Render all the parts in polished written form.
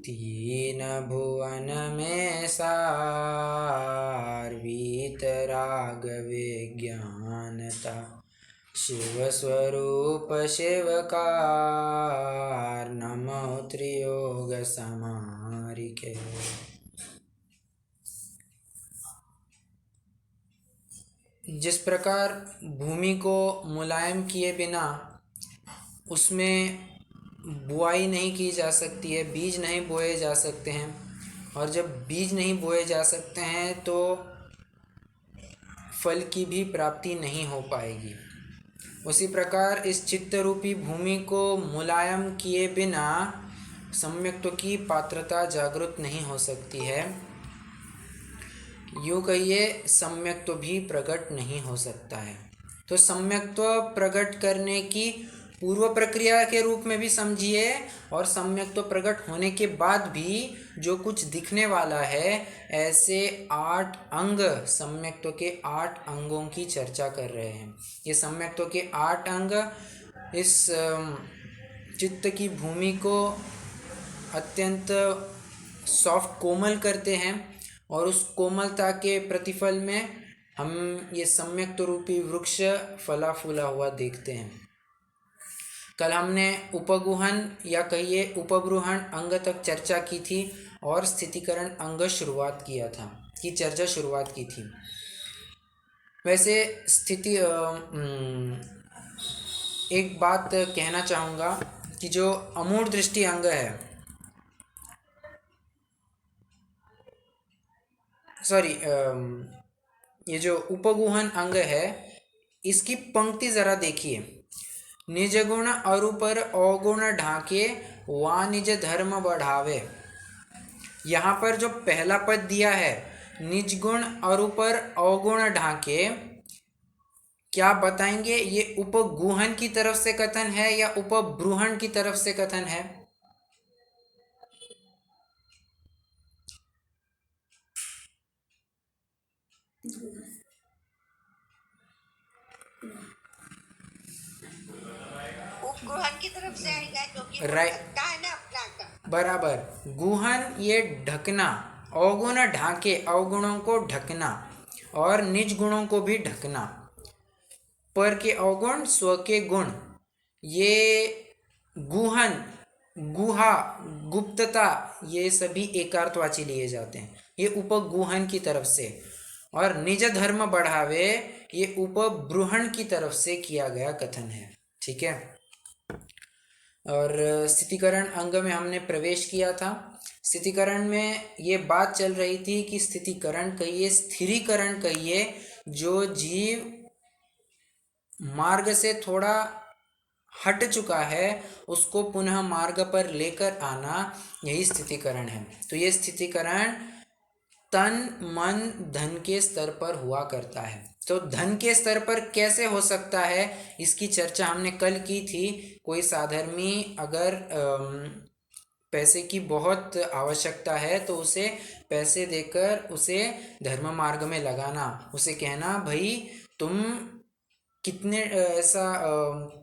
तीन भुवन में सार वीतराग विज्ञानता शिव स्वरूप शिवकार नमो त्रियोग समारिके। जिस प्रकार भूमि को मुलायम किए बिना उसमें बुआई नहीं की जा सकती है, बीज नहीं बोए जा सकते हैं, और जब बीज नहीं बोए जा सकते हैं तो फल की भी प्राप्ति नहीं हो पाएगी। उसी प्रकार इस चित्त रूपी भूमि को मुलायम किए बिना सम्यक्त्व की पात्रता जागृत नहीं हो सकती है। यूँ कहिए सम्यक्त्व भी प्रकट नहीं हो सकता है। तो सम्यक्त्व प्रकट करने की पूर्व प्रक्रिया के रूप में भी समझिए, और सम्यक्त्व प्रकट होने के बाद भी जो कुछ दिखने वाला है, ऐसे 8 अंग सम्यक्त्व के 8 अंगों की चर्चा कर रहे हैं। ये सम्यक्त्व के 8 अंग इस चित्त की भूमि को अत्यंत सॉफ्ट कोमल करते हैं, और उस कोमलता के प्रतिफल में हम ये सम्यक्त्व रूपी वृक्ष फला फूला हुआ देखते हैं। कल हमने उपगुहन या कहिए उपबृहन अंग तक चर्चा की थी और स्थितिकरण अंग शुरुआत किया था की चर्चा शुरुआत की थी। वैसे स्थिति एक बात कहना चाहूँगा कि जो अमूढ़ दृष्टि अंग है, सॉरी, ये जो उपगुहन अंग है, इसकी पंक्ति ज़रा देखिए। निज गुण अरु पर अवगुण ढाके वा निज धर्म बढ़ावे। यहाँ पर जो पहला पद दिया है, निज गुण अरु पर अवगुण ढाके, क्या बताएंगे ये उपगुहन की तरफ से कथन है या उपबृहन की तरफ से कथन है? उपगुहन की तरफ से आएगा क्योंकि राइट, ढकता है ना अपना का। बराबर। गुहन ये ढकना, अवगुण ढाके अवगुणों को ढकना, और निज गुणों को भी ढकना। पर के अवगुण, स्व के गुण, ये गुहन, गुहा, गुप्तता, ये सभी एकार्थवाची लिए जाते हैं। ये उपगुहन की तरफ से। और निज धर्म बढ़ावे, ये उपबृहन की तरफ से किया गया कथन है। ठीक है। और स्थितिकरण अंग में हमने प्रवेश किया था। स्थितिकरण में ये बात चल रही थी कि स्थितिकरण कहिए, स्थिरीकरण कहिए, जो जीव मार्ग से थोड़ा हट चुका है उसको पुनः मार्ग पर लेकर आना, यही स्थितिकरण है। तो ये स्थितिकरण तन मन धन के स्तर पर हुआ करता है। तो धन के स्तर पर कैसे हो सकता है, इसकी चर्चा हमने कल की थी। कोई साधर्मी अगर पैसे की बहुत आवश्यकता है तो उसे पैसे देकर उसे धर्म मार्ग में लगाना, उसे कहना भाई तुम कितने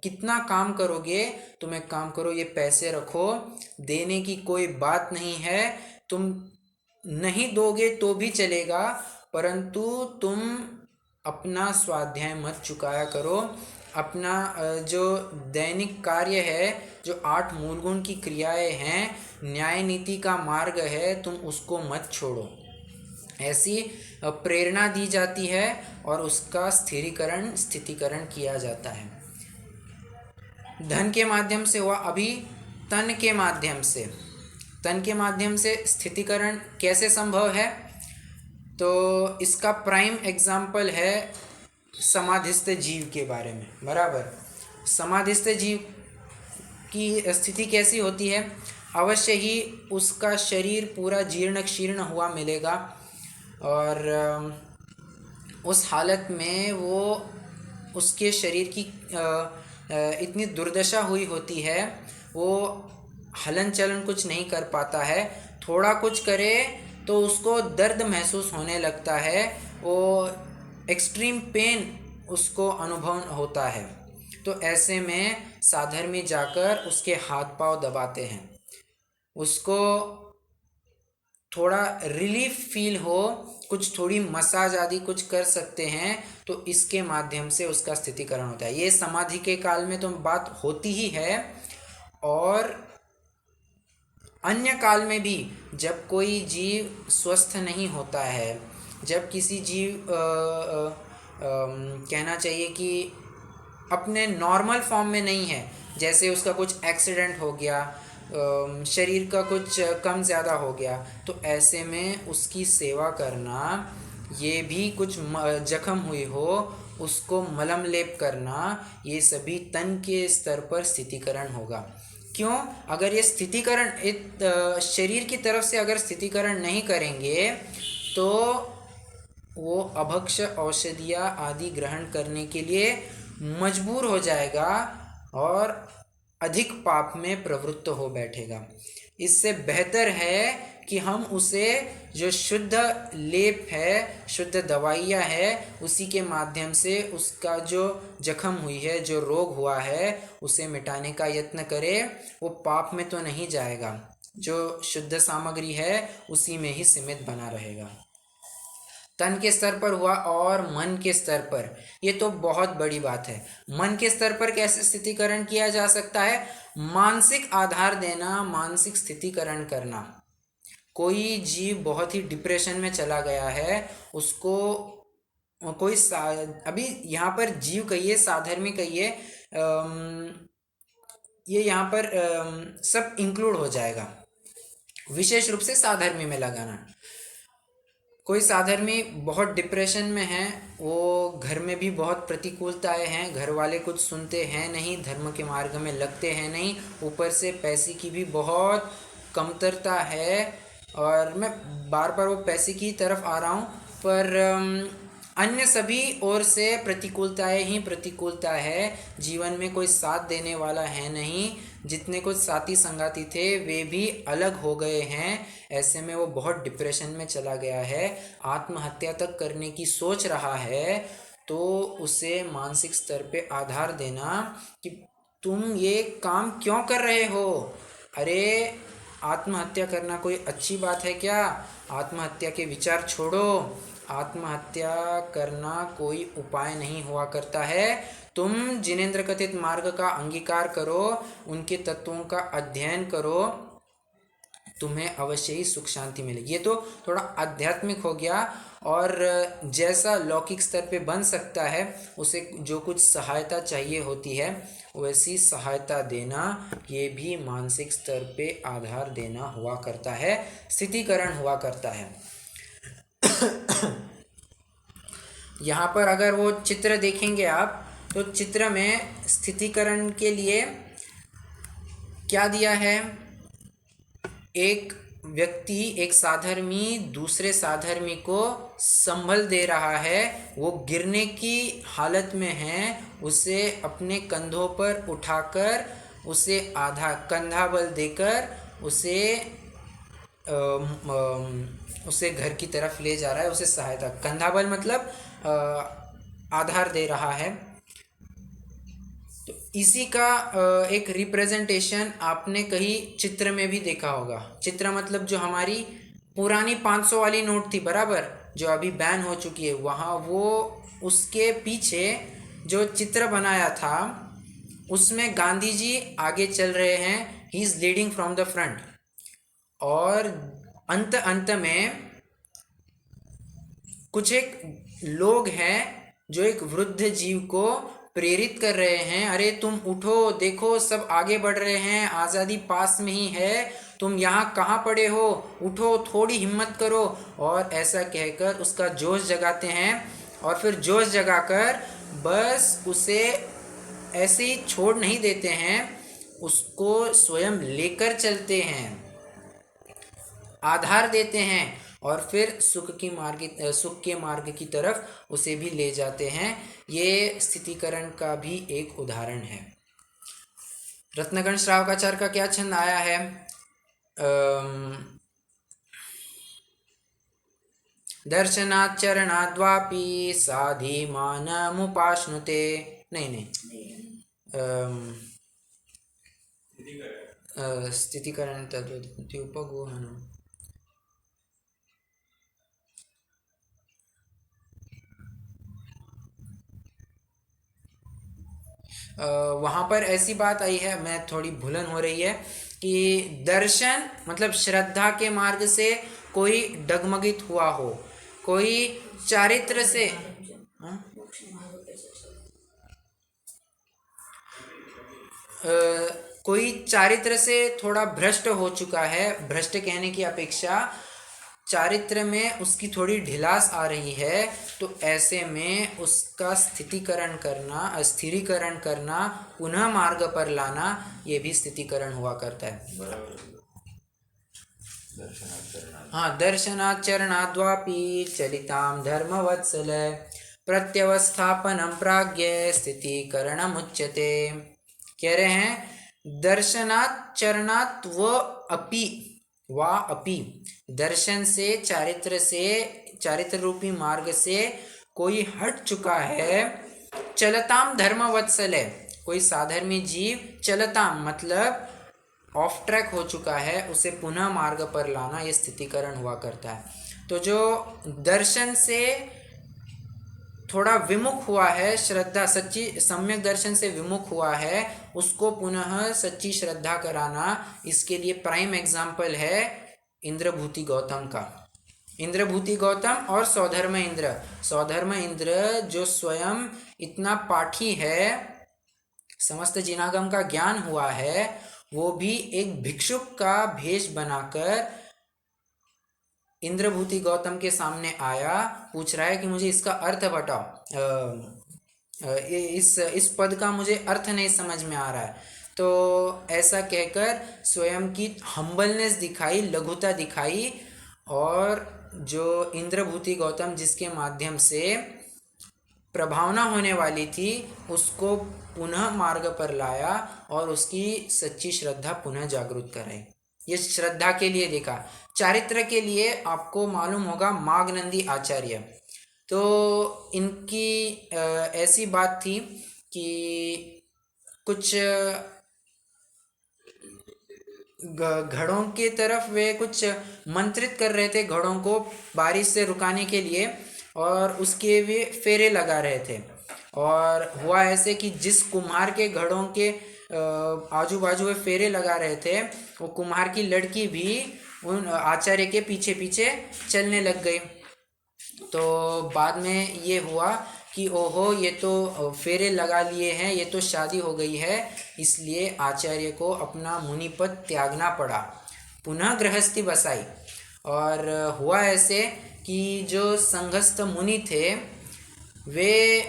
कितना काम करोगे, तुम एक काम करो, ये पैसे रखो, देने की कोई बात नहीं है, तुम नहीं दोगे तो भी चलेगा, परंतु तुम अपना स्वाध्याय मत चुकाया करो। अपना जो दैनिक कार्य है, जो 8 मूल गुण की क्रियाएं हैं, न्याय नीति का मार्ग है, तुम उसको मत छोड़ो। ऐसी प्रेरणा दी जाती है और उसका स्थिरीकरण, स्थितिकरण किया जाता है। धन के माध्यम से हुआ। अभी तन के माध्यम से, तन के माध्यम से स्थितिकरण कैसे संभव है? तो इसका प्राइम एग्जाम्पल है समाधिस्थ जीव के बारे में। बराबर, समाधिस्थ जीव की स्थिति कैसी होती है? अवश्य ही उसका शरीर पूरा जीर्ण शीर्ण हुआ मिलेगा, और उस हालत में वो उसके शरीर की इतनी दुर्दशा हुई होती है, वो हलन चलन कुछ नहीं कर पाता है। थोड़ा कुछ करे तो उसको दर्द महसूस होने लगता है, वो एक्सट्रीम पेन उसको अनुभव होता है। तो ऐसे में साधर्मी जाकर उसके हाथ पांव दबाते हैं, उसको थोड़ा रिलीफ फील हो, कुछ थोड़ी मसाज आदि कुछ कर सकते हैं, तो इसके माध्यम से उसका स्थितिकरण होता है। ये समाधि के काल में तो बात होती ही है, और अन्य काल में भी जब कोई जीव स्वस्थ नहीं होता है, जब किसी जीव कहना चाहिए कि अपने नॉर्मल फॉर्म में नहीं है, जैसे उसका कुछ एक्सीडेंट हो गया, शरीर का कुछ कम ज़्यादा हो गया, तो ऐसे में उसकी सेवा करना, ये भी कुछ जख्म हुई हो उसको मलम लेप करना, ये सभी तन के स्तर पर स्थितिकरण होगा। क्यों? अगर ये स्थितिकरण शरीर की तरफ से अगर स्थितिकरण नहीं करेंगे तो वो अभक्ष औषधियाँ आदि ग्रहण करने के लिए मजबूर हो जाएगा और अधिक पाप में प्रवृत्त हो बैठेगा। इससे बेहतर है कि हम उसे जो शुद्ध लेप है, शुद्ध दवाइयाँ है, उसी के माध्यम से उसका जो जख्म हुई है, जो रोग हुआ है, उसे मिटाने का यत्न करें। वो पाप में तो नहीं जाएगा, जो शुद्ध सामग्री है उसी में ही सीमित बना रहेगा। तन के स्तर पर हुआ, और मन के स्तर पर, ये तो बहुत बड़ी बात है। मन के स्तर पर कैसे स्थितिकरण किया जा सकता है? मानसिक आधार देना, मानसिक स्थितिकरण करना। कोई जीव बहुत ही डिप्रेशन में चला गया है, उसको कोई अभी यहाँ पर जीव कहिए, साधर्मी कहिए, ये यहाँ पर सब इंक्लूड हो जाएगा, विशेष रूप से साधर्मी में लगाना। कोई साधर्मी बहुत डिप्रेशन में है, वो घर में भी बहुत प्रतिकूलताएं हैं, घर वाले कुछ सुनते हैं नहीं, धर्म के मार्ग में लगते हैं नहीं, ऊपर से पैसे की भी बहुत कमतरता है। और मैं बार बार वो पैसे की तरफ आ रहा हूँ, पर अन्य सभी ओर से प्रतिकूलताएं ही प्रतिकूलता है। जीवन में कोई साथ देने वाला है नहीं, जितने कुछ साथी संगाती थे वे भी अलग हो गए हैं। ऐसे में वो बहुत डिप्रेशन में चला गया है, आत्महत्या तक करने की सोच रहा है। तो उसे मानसिक स्तर पे आधार देना कि तुम ये काम क्यों कर रहे हो? अरे, आत्महत्या करना कोई अच्छी बात है क्या? आत्महत्या के विचार छोड़ो। आत्महत्या करना कोई उपाय नहीं हुआ करता है। तुम जिनेंद्र कथित मार्ग का अंगीकार करो, उनके तत्वों का अध्ययन करो, तुम्हें अवश्य ही सुख शांति मिलेगी। ये तो थोड़ा आध्यात्मिक हो गया, और जैसा लौकिक स्तर पे बन सकता है, उसे जो कुछ सहायता चाहिए होती है वैसी सहायता देना, ये भी मानसिक स्तर पे आधार देना हुआ करता है, स्थितिकरण हुआ करता है। यहाँ पर अगर वो चित्र देखेंगे आप, तो चित्र में स्थितिकरण के लिए क्या दिया है? एक व्यक्ति, एक साधर्मी दूसरे साधर्मी को संभल दे रहा है, वो गिरने की हालत में है, उसे अपने कंधों पर उठाकर, उसे आधा कंधा बल देकर उसे घर की तरफ ले जा रहा है, उसे सहायता, कंधा बल मतलब आधार दे रहा है। तो इसी का एक रिप्रेजेंटेशन आपने कहीं चित्र में भी देखा होगा। चित्र मतलब जो हमारी पुरानी 500 वाली नोट थी बराबर, जो अभी बैन हो चुकी है, वहाँ वो उसके पीछे जो चित्र बनाया था उसमें गांधी जी आगे चल रहे हैं, he is leading from the front, और अंत अंत में कुछ एक लोग हैं जो एक वृद्ध जीव को प्रेरित कर रहे हैं, अरे तुम उठो, देखो सब आगे बढ़ रहे हैं, आज़ादी पास में ही है, तुम यहाँ कहाँ पड़े हो, उठो, थोड़ी हिम्मत करो। और ऐसा कहकर उसका जोश जगाते हैं, और फिर जोश जगाकर बस उसे ऐसे ही छोड़ नहीं देते हैं, उसको स्वयं लेकर चलते हैं, आधार देते हैं, और फिर सुख के मार्ग की तरफ उसे भी ले जाते हैं। ये स्थितिकरण का भी एक उदाहरण है। रत्नगण श्रावकाचार्य का क्या छंद आया है? दर्शनाचरणाद्वापि साधिमानमुपाश्नुते, नहीं, स्थितिकरण तद्वत् उपगुहनम्, वहाँ पर ऐसी बात आई है, मैं थोड़ी भूलन हो रही है कि दर्शन मतलब श्रद्धा के मार्ग से कोई डगमगित हुआ हो, कोई चारित्र से हाँ? कोई चारित्र से थोड़ा भ्रष्ट हो चुका है, भ्रष्ट कहने की अपेक्षा चारित्र में उसकी थोड़ी ढिलास आ रही है, तो ऐसे में उसका स्थितिकरण करना, स्थिरीकरण करना, पुनः मार्ग पर लाना, ये भी स्थितिकरण हुआ करता है। हाँ, दर्शनाचरणाद्वापि चलिताम धर्मवत्सल प्रत्यवस्थापनम प्राज्ञ स्थितिकरणम उच्यते। कह रहे हैं दर्शनात् चरणात् व अपि, दर्शन से, चारित्र रूपी मार्ग से कोई हट चुका है, चलताम धर्मवत्सल है, कोई साधर्मी जीव चलताम मतलब ऑफ ट्रैक हो चुका है, उसे पुनः मार्ग पर लाना ये स्थितिकरण हुआ करता है। तो जो दर्शन से थोड़ा विमुख हुआ है, श्रद्धा सच्ची सम्यक दर्शन से विमुख हुआ है, उसको पुनः सच्ची श्रद्धा कराना, इसके लिए प्राइम एग्जाम्पल है इंद्रभूति गौतम का। इंद्रभूति गौतम और सौधर्म इंद्र। सौधर्म इंद्र जो स्वयं इतना पाठी है, समस्त जिनागम का ज्ञान हुआ है, वो भी एक भिक्षुक का भेष बनाकर इंद्रभूति गौतम के सामने आया, पूछ रहा है कि मुझे इसका अर्थ बताओ, इस पद का मुझे अर्थ नहीं समझ में आ रहा है। तो ऐसा कहकर स्वयं की हम्बलनेस दिखाई, लघुता दिखाई, और जो इंद्रभूति गौतम जिसके माध्यम से प्रभावना होने वाली थी, उसको पुनः मार्ग पर लाया और उसकी सच्ची श्रद्धा पुनः जागृत कराई। ये श्रद्धा के लिए देखा। चारित्र के लिए आपको मालूम होगा मागनंदी आचार्य, तो इनकी ऐसी बात थी कि कुछ घड़ों की तरफ वे कुछ मंत्रित कर रहे थे, घड़ों को बारिश से रुकाने के लिए, और उसके वे फेरे लगा रहे थे। और हुआ ऐसे कि जिस कुम्हार के घड़ों के आजू बाजू में फेरे लगा रहे थे, वो कुम्हार की लड़की भी उन आचार्य के पीछे पीछे चलने लग गई। तो बाद में ये हुआ कि ओहो, ये तो फेरे लगा लिए हैं, ये तो शादी हो गई है, इसलिए आचार्य को अपना मुनि पद त्यागना पड़ा, पुनः गृहस्थी बसाई। और हुआ ऐसे कि जो संघस्थ मुनि थे वे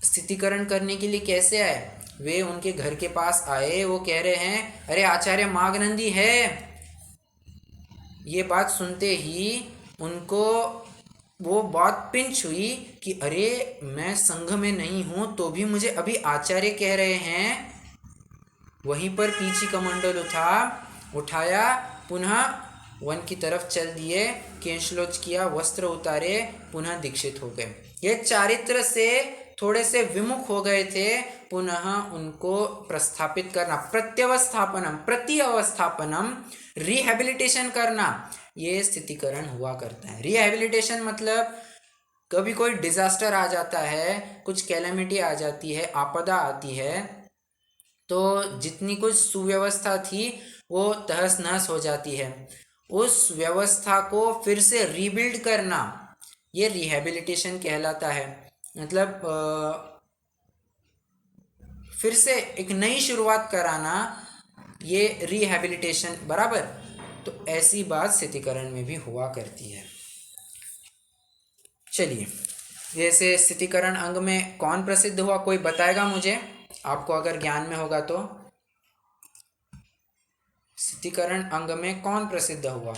स्थितिकरण करने के लिए कैसे आए, वे उनके घर के पास आए, वो कह रहे हैं अरे आचार्य मागनंदी है। ये बात सुनते ही उनको वो बात पिंच हुई कि अरे मैं संघ में नहीं हूँ तो भी मुझे अभी आचार्य कह रहे हैं। वहीं पर पीछी कमंडल उठाया, पुनः वन की तरफ चल दिए, केशलोच किया, वस्त्र उतारे, पुनः दीक्षित हो गए। ये चारित्र से थोड़े से विमुख हो गए थे, पुनः उनको प्रस्थापित करना, प्रतिअवस्थापनम रिहेबिलिटेशन करना, ये स्थितिकरण हुआ करता है। रिहेबिलिटेशन मतलब कभी कोई डिजास्टर आ जाता है, कुछ कैलेमिटी आ जाती है, आपदा आती है, तो जितनी कुछ सुव्यवस्था थी वो तहस नहस हो जाती है। उस व्यवस्था को फिर से रीबिल्ड करना, ये रिहेबिलिटेशन कहलाता है। मतलब फिर से एक नई शुरुआत कराना, ये रिहेबिलिटेशन बराबर। तो ऐसी बात स्थितिकरण में भी हुआ करती है। चलिए, जैसे स्थितिकरण अंग में कौन प्रसिद्ध हुआ, कोई बताएगा मुझे, आपको अगर ज्ञान में होगा तो। स्थितिकरण अंग में कौन प्रसिद्ध हुआ?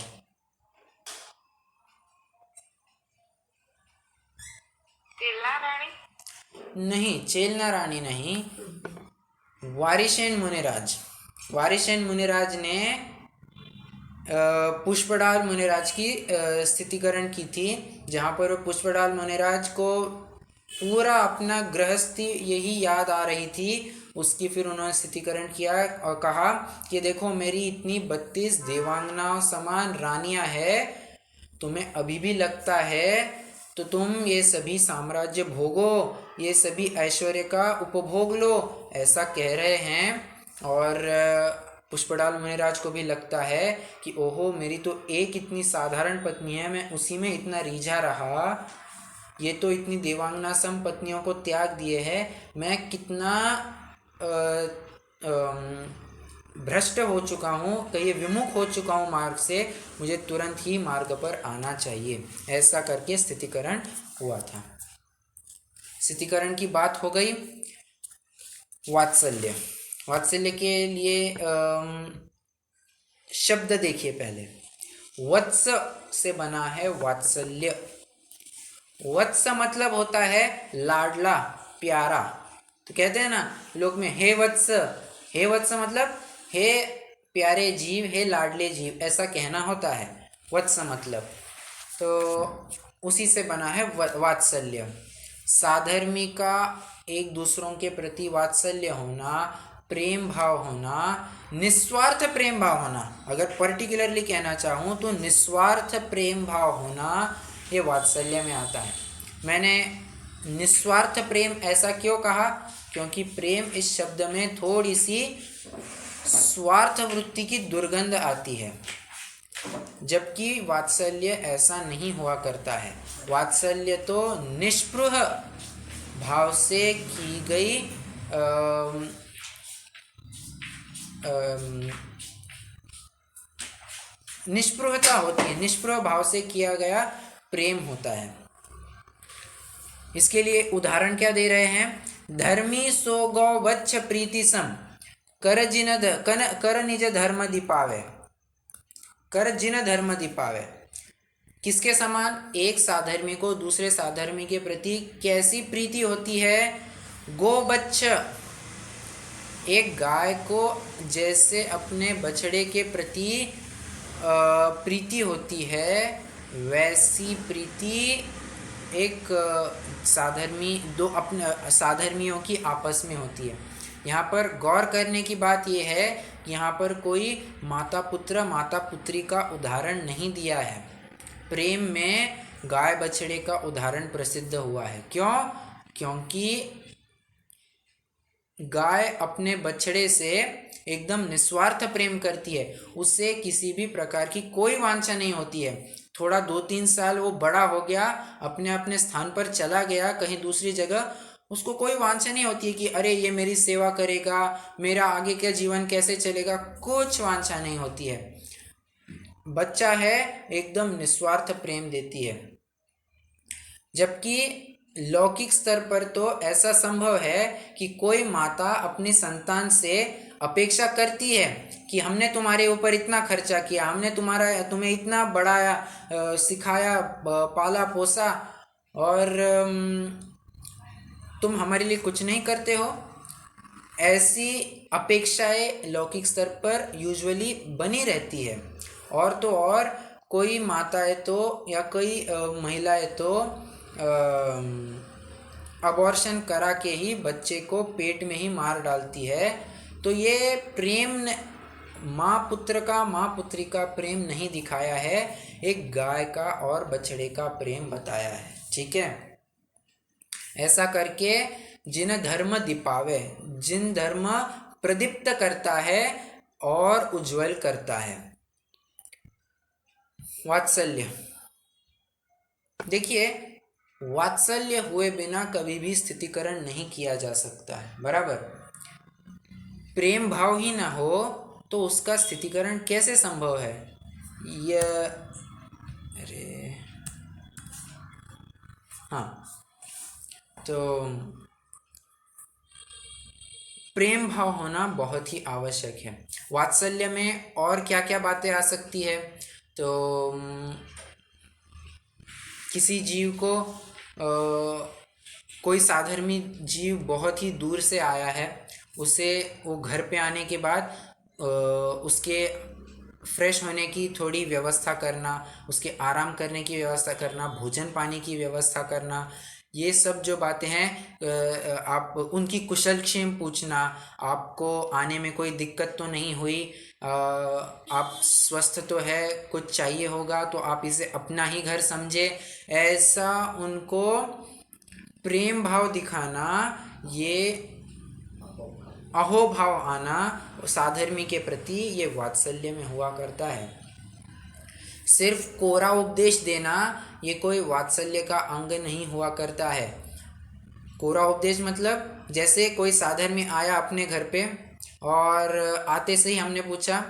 चेलना रानी नहीं, चेलना रानी नहीं, वारिशेन मुनिराज। वारिशेन मुनिराज ने पुष्पडाल मुनिराज की स्थितिकरण की थी, जहाँ पर पुष्पडाल मुनिराज को पूरा अपना गृहस्थी यही याद आ रही थी, उसकी फिर उन्होंने स्थितिकरण किया और कहा कि देखो मेरी इतनी 32 देवांगनाओं समान रानियां हैं, तुम्हें अभी भी लगता है तो तुम ये सभी साम्राज्य भोगो, ये सभी ऐश्वर्य का उपभोग लो, ऐसा कह रहे हैं। और पुष्पडाल मुनिराज को भी लगता है कि ओहो, मेरी तो एक इतनी साधारण पत्नी है, मैं उसी में इतना रीझा रहा, ये तो इतनी देवांगना सम पत्नियों को त्याग दिए है, मैं कितना भ्रष्ट हो चुका हूँ, कहीं विमुख हो चुका हूँ मार्ग से, मुझे तुरंत ही मार्ग पर आना चाहिए। ऐसा करके स्थितिकरण हुआ था। स्थितिकरण की बात हो गई। वात्सल्य, वात्सल्य के लिए शब्द देखिए पहले। वत्स से बना है वात्सल्य। वत्स मतलब होता है लाडला, प्यारा। तो कहते हैं ना लोग में, हे वत्स, हे वत्स मतलब हे प्यारे जीव, हे लाडले जीव, ऐसा कहना होता है वत्स मतलब। तो उसी से बना है वात्सल्य। साधर्मी का एक दूसरों के प्रति वात्सल्य होना, प्रेम भाव होना, निस्वार्थ प्रेम भाव होना, अगर पर्टिकुलरली कहना चाहूँ तो निस्वार्थ प्रेम भाव होना, ये वात्सल्य में आता है। मैंने निस्वार्थ प्रेम ऐसा क्यों कहा? क्योंकि प्रेम इस शब्द में थोड़ी सी स्वार्थ वृत्ति की दुर्गंध आती है, जबकि वात्सल्य ऐसा नहीं हुआ करता है। वात्सल्य तो निष्पृह भाव से की गई निष्पृहता होती है, निष्पृह भाव से किया गया प्रेम होता है। इसके लिए उदाहरण क्या दे रहे हैं? धर्मी सो गौ वच्छ प्रीति सम, कर निज धर्म दीपावे, कर जिन धर्म दीपावे। किसके समान? एक साधर्मी को दूसरे साधर्मी के प्रति कैसी प्रीति होती है? गोवत्स, एक गाय को जैसे अपने बछड़े के प्रति प्रीति होती है, वैसी प्रीति एक साधर्मी, दो अपने साधर्मियों की आपस में होती है। यहाँ पर गौर करने की बात यह है कि यहाँ पर कोई माता पुत्र माता पुत्री का उदाहरण नहीं दिया है। प्रेम में गाय बछड़े का उदाहरण प्रसिद्ध हुआ है। क्यों? क्योंकि गाय अपने बछड़े से एकदम निस्वार्थ प्रेम करती है, उससे किसी भी प्रकार की कोई वांछा नहीं होती है। थोड़ा 2-3 साल वो बड़ा हो गया, अपने अपने स्थान पर चला गया कहीं दूसरी जगह, उसको कोई वांछा नहीं होती है कि अरे ये मेरी सेवा करेगा, मेरा आगे का जीवन कैसे चलेगा, कुछ वांछा नहीं होती है। बच्चा है, एकदम निस्वार्थ प्रेम देती है। जबकि लौकिक स्तर पर तो ऐसा संभव है कि कोई माता अपनी संतान से अपेक्षा करती है कि हमने तुम्हारे ऊपर इतना खर्चा किया, हमने तुम्हें इतना बढ़ाया, सिखाया, पाला पोसा, और तुम हमारे लिए कुछ नहीं करते हो। ऐसी अपेक्षाएं लौकिक स्तर पर यूजुअली बनी रहती है। और तो और कोई माताएं तो या कोई महिलाएं तो अबॉर्शन करा के ही बच्चे को पेट में ही मार डालती है। तो ये प्रेम माँ पुत्र का, माँ पुत्री का प्रेम नहीं दिखाया है, एक गाय का और बछड़े का प्रेम बताया है। ठीक है? ऐसा करके जिन धर्म दीपावे, जिन धर्म प्रदीप्त करता है और उज्जवल करता है। वात्सल्य, देखिए वात्सल्य हुए बिना कभी भी स्थितिकरण नहीं किया जा सकता है, बराबर। प्रेम भाव ही ना हो तो उसका स्थितिकरण कैसे संभव है? हाँ, तो प्रेम भाव होना बहुत ही आवश्यक है। वात्सल्य में और क्या क्या बातें आ सकती है? तो किसी जीव को कोई साधर्मी जीव बहुत ही दूर से आया है, उसे वो घर पे आने के बाद उसके फ्रेश होने की थोड़ी व्यवस्था करना, उसके आराम करने की व्यवस्था करना, भोजन पानी की व्यवस्था करना, ये सब जो बातें हैं, आप उनकी कुशलक्षेम पूछना, आपको आने में कोई दिक्कत तो नहीं हुई, आप स्वस्थ तो है, कुछ चाहिए होगा तो आप इसे अपना ही घर समझे, ऐसा उनको प्रेम भाव दिखाना, ये अहोभाव आना साधर्मी के प्रति, ये वात्सल्य में हुआ करता है। सिर्फ कोरा उपदेश देना ये कोई वात्सल्य का अंग नहीं हुआ करता है। कोरा उपदेश मतलब जैसे कोई साधर्मी आया अपने घर पे और आते से ही हमने पूछा,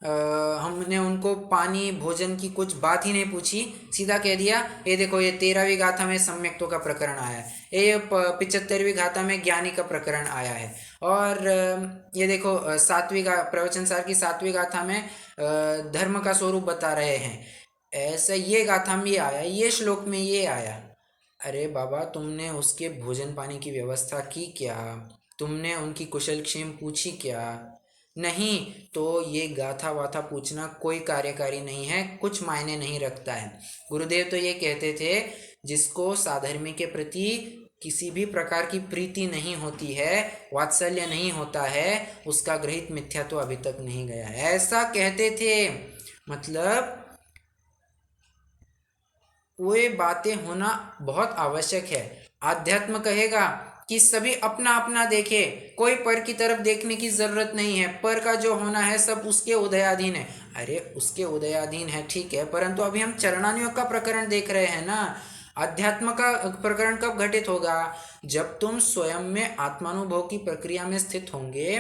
हमने उनको पानी भोजन की कुछ बात ही नहीं पूछी, सीधा कह दिया ये देखो ये 13वीं गाथा में सम्यक्तों का प्रकरण आया है, ये 75वीं गाथा में ज्ञानी का प्रकरण आया है, और ये देखो 7वीं प्रवचन सार की 7वीं गाथा में धर्म का स्वरूप बता रहे हैं, ऐसा ये गाथा में ये आया, ये श्लोक में ये आया। अरे बाबा, तुमने उसके भोजन पानी की व्यवस्था की क्या? तुमने उनकी कुशलक्षेम पूछी क्या? नहीं, तो ये गाथा वाथा पूछना कोई कार्यकारी नहीं है, कुछ मायने नहीं रखता है। गुरुदेव तो ये कहते थे, जिसको साधर्मी के प्रति किसी भी प्रकार की प्रीति नहीं होती है, वात्सल्य नहीं होता है, उसका गृहीत मिथ्या तो अभी तक नहीं गया है, ऐसा कहते थे। मतलब वो बातें होना बहुत आवश्यक है। आध्यात्म कहेगा कि सभी अपना अपना देखे, कोई पर की तरफ देखने की जरूरत नहीं है, पर का जो होना है सब उसके उदयाधीन है। अरे उसके उदयाधीन है ठीक है, परंतु अभी हम चरणानुयोग का प्रकरण देख रहे हैं ना। अध्यात्म का प्रकरण कब घटित होगा? जब तुम स्वयं में आत्मानुभव की प्रक्रिया में स्थित होंगे,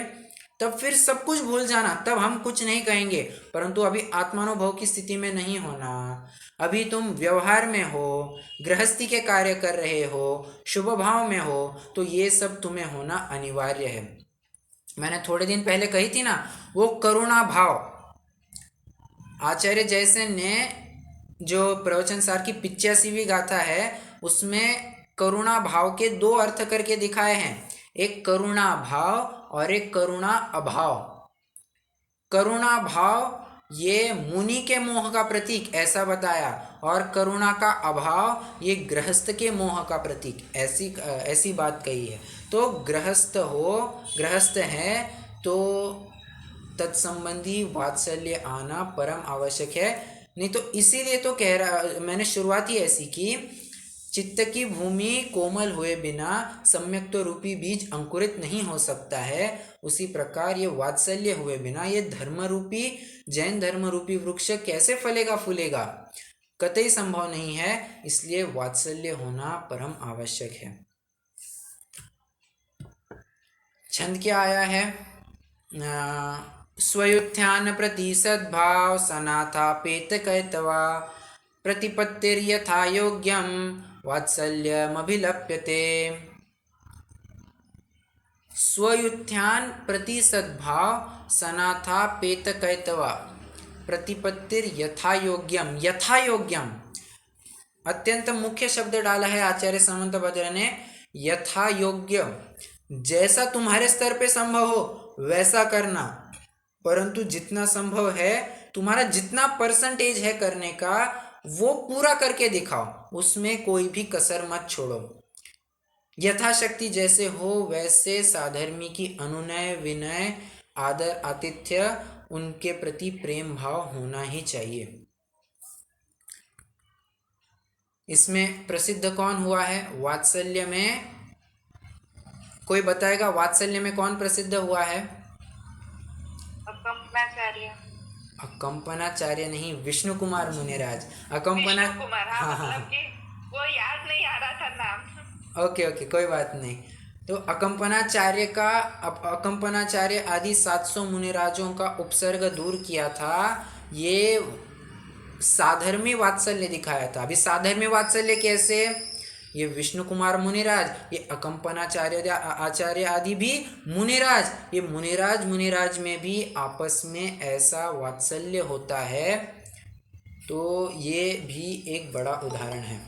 तब फिर सब कुछ भूल जाना, तब हम कुछ नहीं कहेंगे। परंतु अभी आत्मानुभव की स्थिति में नहीं होना, अभी तुम व्यवहार में हो, गृहस्थी के कार्य कर रहे हो, शुभ भाव में हो, तो ये सब तुम्हें होना अनिवार्य है। मैंने थोड़े दिन पहले कही थी ना, वो करुणा भाव, आचार्य जयसेन ने जो प्रवचन सार की 85वीं गाथा है उसमें करुणा भाव के 2 अर्थ करके दिखाए हैं, एक करुणा भाव और एक करुणा अभाव। करुणा भाव ये मुनि के मोह का प्रतीक ऐसा बताया, और करुणा का अभाव ये गृहस्थ के मोह का प्रतीक, ऐसी बात कही है। तो गृहस्थ है तो तत्संबंधी वात्सल्य आना परम आवश्यक है। नहीं तो इसीलिए तो कह रहा, मैंने शुरुआत ही ऐसी की, चित्त की भूमि कोमल हुए बिना सम्यक्तो रूपी बीज अंकुरित नहीं हो सकता है। उसी प्रकार ये वात्सल्य हुए बिना ये धर्म रूपी, जैन धर्म रूपी वृक्ष कैसे फलेगा फूलेगा? कतई संभव नहीं है। इसलिए वात्सल्य होना परम आवश्यक है। छंद क्या आया है? स्वयुत्थान प्रति सद्भाव सनाथापेत कैतवा प्रतिपत्तिर्यथा योग्यम वात्सल्यमभिलप्यते। स्वयुत्थान प्रति सद्भाव सनाथापेत कैतवा प्रतिपत्तिर्यथा योग्यम, यथा योग्यम अत्यंत मुख्य शब्द डाला है आचार्य समंत भद्र ने। यथा योग्य, जैसा तुम्हारे स्तर पे संभव हो वैसा करना, परंतु जितना संभव है, तुम्हारा जितना परसेंटेज है करने का वो पूरा करके दिखाओ, उसमें कोई भी कसर मत छोड़ो। यथाशक्ति जैसे हो वैसे साधर्मी की अनुनय विनय आदर आतिथ्य, उनके प्रति प्रेम भाव होना ही चाहिए। इसमें प्रसिद्ध कौन हुआ है? वात्सल्य में कोई बताएगा, वात्सल्य में कौन प्रसिद्ध हुआ है? अकंपनाचार्य। अकंपनाचार्य नहीं, विष्णु कुमार मुनिराज। विष्णु कुमार, हाँ, हाँ, मतलब कि वो याद नहीं आ रहा था नाम। ओके कोई बात नहीं। तो अकंपनाचार्य आदि 700 मुनिराजों का उपसर्ग दूर किया था, ये साधर्मी वात्सल्य दिखाया था। अभी साधर्मी वात्सल्य कैसे? ये विष्णु कुमार मुनिराज, ये अकंपनाचार्य आचार्य आदि भी मुनिराज, ये मुनिराज में भी आपस में ऐसा वात्सल्य होता है। तो ये भी एक बड़ा उदाहरण है।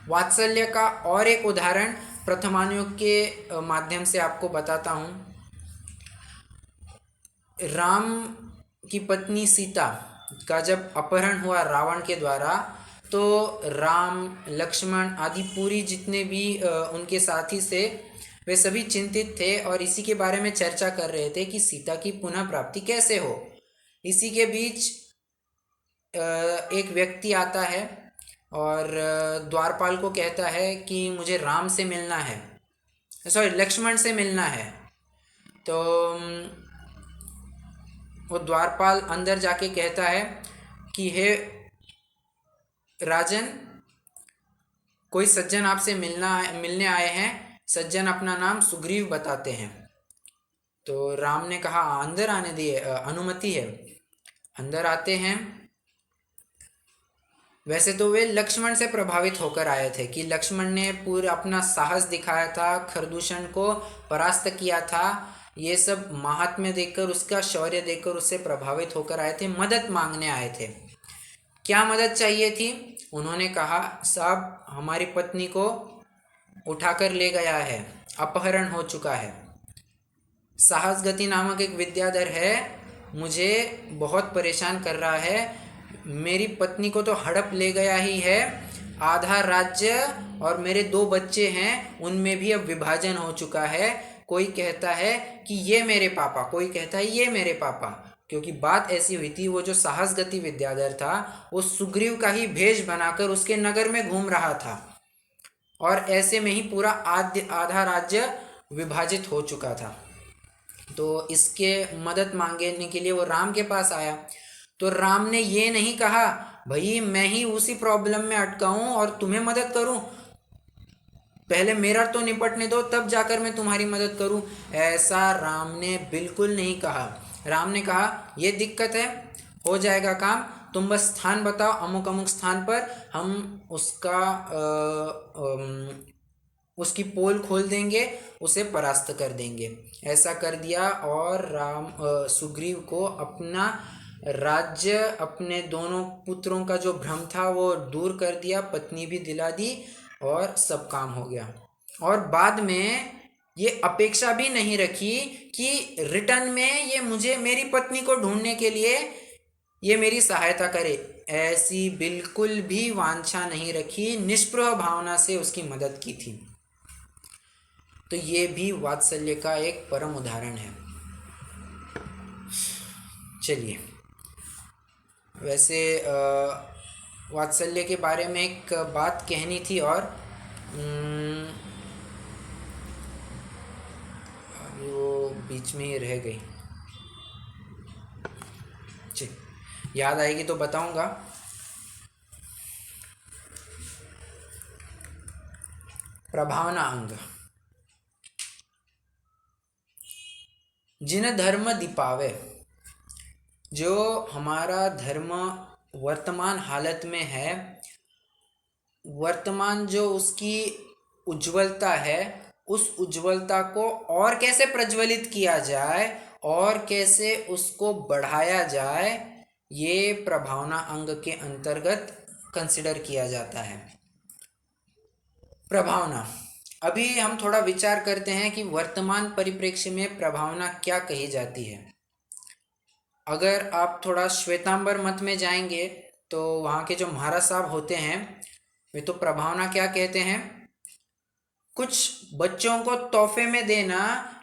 वात्सल्य का और एक उदाहरण प्रथमानुयोग के माध्यम से आपको बताता हूँ। राम की पत्नी सीता का जब अपहरण हुआ रावण के द्वारा, तो राम, लक्ष्मण आदि पूरी जितने भी उनके साथी से वे सभी चिंतित थे और इसी के बारे में चर्चा कर रहे थे कि सीता की पुनः प्राप्ति कैसे हो। इसी के बीच एक व्यक्ति आता है और द्वारपाल को कहता है कि मुझे राम से मिलना है, सॉरी लक्ष्मण से मिलना है। तो वो द्वारपाल अंदर जाके कहता है कि हे राजन, कोई सज्जन आपसे मिलने आए हैं। सज्जन अपना नाम सुग्रीव बताते हैं। तो राम ने कहा अंदर आने दिए, अनुमति है। अंदर आते हैं। वैसे तो वे लक्ष्मण से प्रभावित होकर आए थे कि लक्ष्मण ने पूरा अपना साहस दिखाया था, खरदूषण को परास्त किया था। ये सब महात्म्य देखकर, उसका शौर्य देखकर उससे प्रभावित होकर आए थे, मदद मांगने आए थे। क्या मदद चाहिए थी? उन्होंने कहा साहब, हमारी पत्नी को उठाकर ले गया है, अपहरण हो चुका है। साहस गति नामक एक विद्याधर है, मुझे बहुत परेशान कर रहा है। मेरी पत्नी को तो हड़प ले गया ही है, आधा राज्य और मेरे 2 बच्चे हैं, उनमें भी अब विभाजन हो चुका है। कोई कहता है कि ये मेरे पापा, कोई कहता है ये मेरे पापा। क्योंकि बात ऐसी हुई थी, वो जो साहस गति विद्याधर था वो सुग्रीव का ही भेष बनाकर उसके नगर में घूम रहा था और ऐसे में ही पूरा आधा राज्य विभाजित हो चुका था। तो इसके मदद मांगने के लिए वो राम के पास आया। तो राम ने ये नहीं कहा भाई मैं ही उसी प्रॉब्लम में अटका हूँ और तुम्हें मदद करूँ, पहले मेरा तो निपटने दो तब जाकर मैं तुम्हारी मदद करूँ। ऐसा राम ने बिल्कुल नहीं कहा। राम ने कहा ये दिक्कत है, हो जाएगा काम, तुम बस स्थान बताओ, अमुक अमुक स्थान पर हम उसकी पोल खोल देंगे, उसे परास्त कर देंगे। ऐसा कर दिया और सुग्रीव को अपना राज्य, अपने दोनों पुत्रों का जो भ्रम था वो दूर कर दिया, पत्नी भी दिला दी और सब काम हो गया। और बाद में ये अपेक्षा भी नहीं रखी कि रिटर्न में ये मुझे, मेरी पत्नी को ढूंढने के लिए ये मेरी सहायता करे, ऐसी बिल्कुल भी वांछा नहीं रखी, निष्प्रह भावना से उसकी मदद की थी। तो ये भी वात्सल्य का एक परम उदाहरण है। चलिए, वैसे वात्सल्य के बारे में एक बात कहनी थी और वो बीच में ही रह गई। चलिए, याद आएगी तो बताऊंगा। प्रभावना अंग। जिन धर्म दीपावे, जो हमारा धर्म वर्तमान हालत में है, वर्तमान जो उसकी उज्ज्वलता है, उस उज्ज्वलता को और कैसे प्रज्वलित किया जाए और कैसे उसको बढ़ाया जाए, ये प्रभावना अंग के अंतर्गत कंसिडर किया जाता है। प्रभावना, अभी हम थोड़ा विचार करते हैं कि वर्तमान परिप्रेक्ष्य में प्रभावना क्या कही जाती है। अगर आप थोड़ा श्वेतांबर मत में जाएंगे तो वहाँ के जो महाराज साहब होते हैं वे तो प्रभावना क्या कहते हैं, कुछ बच्चों को तोहफे में देना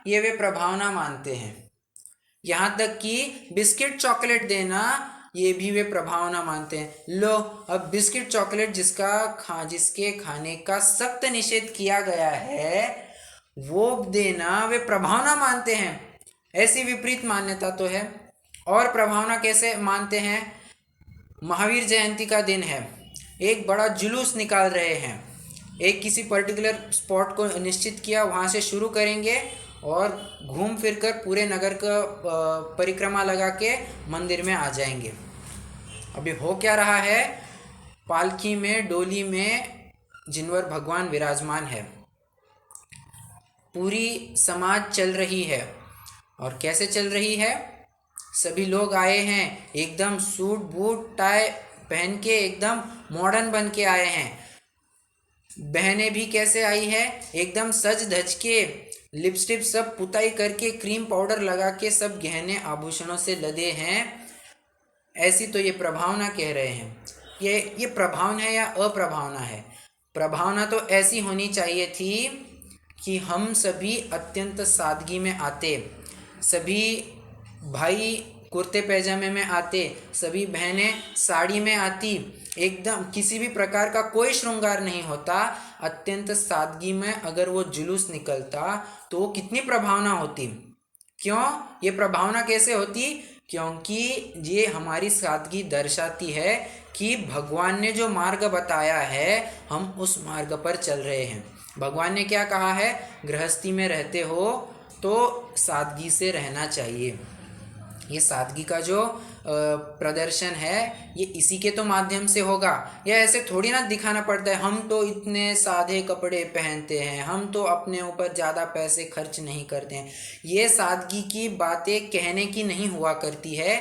ये वे प्रभावना मानते हैं। यहाँ तक कि बिस्किट चॉकलेट देना ये भी वे प्रभावना मानते हैं। लो, अब बिस्किट चॉकलेट जिसके खाने का सख्त निषेध किया गया है वो देना वे प्रभावना मानते हैं। ऐसी विपरीत मान्यता तो है। और प्रभावना कैसे मानते हैं? महावीर जयंती का दिन है, एक बड़ा जुलूस निकाल रहे हैं, एक किसी पर्टिकुलर स्पॉट को निश्चित किया, वहाँ से शुरू करेंगे और घूम फिर कर पूरे नगर का परिक्रमा लगा के मंदिर में आ जाएंगे। अभी हो क्या रहा है, पालकी में, डोली में जिनवर भगवान विराजमान है, पूरी समाज चल रही है। और कैसे चल रही है? सभी लोग आए हैं, एकदम सूट बूट टाई पहन के एकदम मॉडर्न बन के आए हैं। बहनें भी कैसे आई है, एकदम सज धज के, लिपस्टिक सब पुताई करके, क्रीम पाउडर लगा के, सब गहने आभूषणों से लदे हैं। ऐसी तो ये प्रभावना कह रहे हैं। ये प्रभावना है या अप्रभावना है? प्रभावना तो ऐसी होनी चाहिए थी कि हम सभी अत्यंत सादगी में आते, सभी भाई कुर्ते पैजामे में आते, सभी बहनें साड़ी में आती, एकदम किसी भी प्रकार का कोई श्रृंगार नहीं होता, अत्यंत सादगी में अगर वो जुलूस निकलता तो वो कितनी प्रभावना होती। क्यों ये प्रभावना कैसे होती? क्योंकि ये हमारी सादगी दर्शाती है कि भगवान ने जो मार्ग बताया है हम उस मार्ग पर चल रहे हैं। भगवान ने क्या कहा है? गृहस्थी में रहते हो तो सादगी से रहना चाहिए। ये सादगी का जो प्रदर्शन है ये इसी के तो माध्यम से होगा। या ऐसे थोड़ी ना दिखाना पड़ता है हम तो इतने सादे कपड़े पहनते हैं, हम तो अपने ऊपर ज़्यादा पैसे खर्च नहीं करते हैं। ये सादगी की बातें कहने की नहीं हुआ करती है,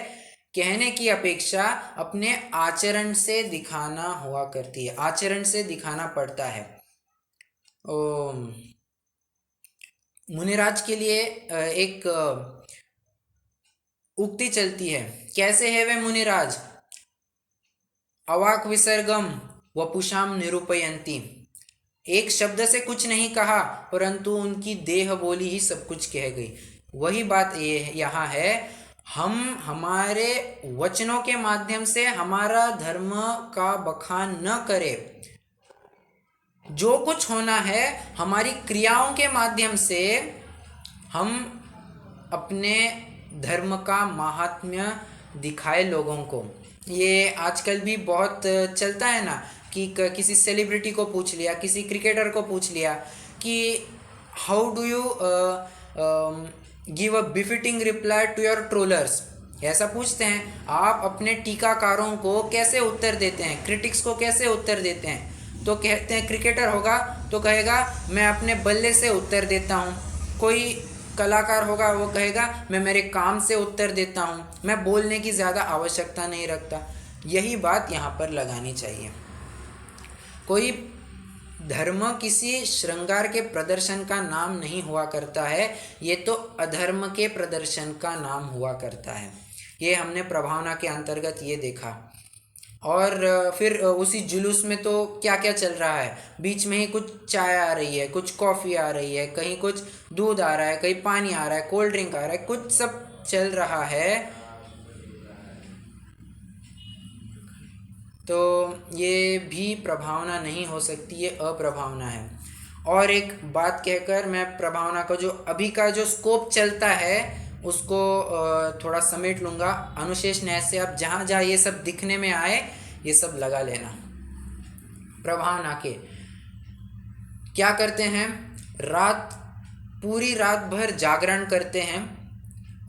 कहने की अपेक्षा अपने आचरण से दिखाना हुआ करती है, आचरण से दिखाना पड़ता है। मुनिराज के लिए एक उक्ति चलती है। कैसे है वे मुनिराज? अवाक विसर्गम वपुषाम निरूपयंती। एक शब्द से कुछ नहीं कहा परंतु उनकी देह बोली ही सब कुछ कह गई। वही बात ये यहाँ है, हम हमारे वचनों के माध्यम से हमारा धर्म का बखान न करें, जो कुछ होना है हमारी क्रियाओं के माध्यम से हम अपने धर्म का महात्म्य दिखाए लोगों को। ये आजकल भी बहुत चलता है ना कि किसी सेलिब्रिटी को पूछ लिया, किसी क्रिकेटर को पूछ लिया कि how do you give a befitting reply to your trollers. ऐसा पूछते हैं, आप अपने टीकाकारों को कैसे उत्तर देते हैं, क्रिटिक्स को कैसे उत्तर देते हैं? तो कहते हैं, क्रिकेटर होगा तो कहेगा मैं अपने बल्ले से उत्तर देता हूँ, कोई कलाकार होगा वो कहेगा मैं मेरे काम से उत्तर देता हूँ, मैं बोलने की ज़्यादा आवश्यकता नहीं रखता। यही बात यहाँ पर लगानी चाहिए। कोई धर्म किसी श्रृंगार के प्रदर्शन का नाम नहीं हुआ करता है, ये तो अधर्म के प्रदर्शन का नाम हुआ करता है। ये हमने प्रभावना के अंतर्गत ये देखा। और फिर उसी जुलूस में तो क्या क्या चल रहा है, बीच में ही कुछ चाय आ रही है, कुछ कॉफ़ी आ रही है, कहीं कुछ दूध आ रहा है, कहीं पानी आ रहा है, कोल्ड ड्रिंक आ रहा है, कुछ सब चल रहा है। तो ये भी प्रभावना नहीं हो सकती, ये अप्रभावना है। और एक बात कहकर मैं प्रभावना का जो अभी का जो स्कोप चलता है उसको थोड़ा समेट लूँगा। अनुशेष न्याय से आप जहाँ जहाँ ये सब दिखने में आए ये सब लगा लेना। प्रभावना के क्या करते हैं? पूरी रात भर जागरण करते हैं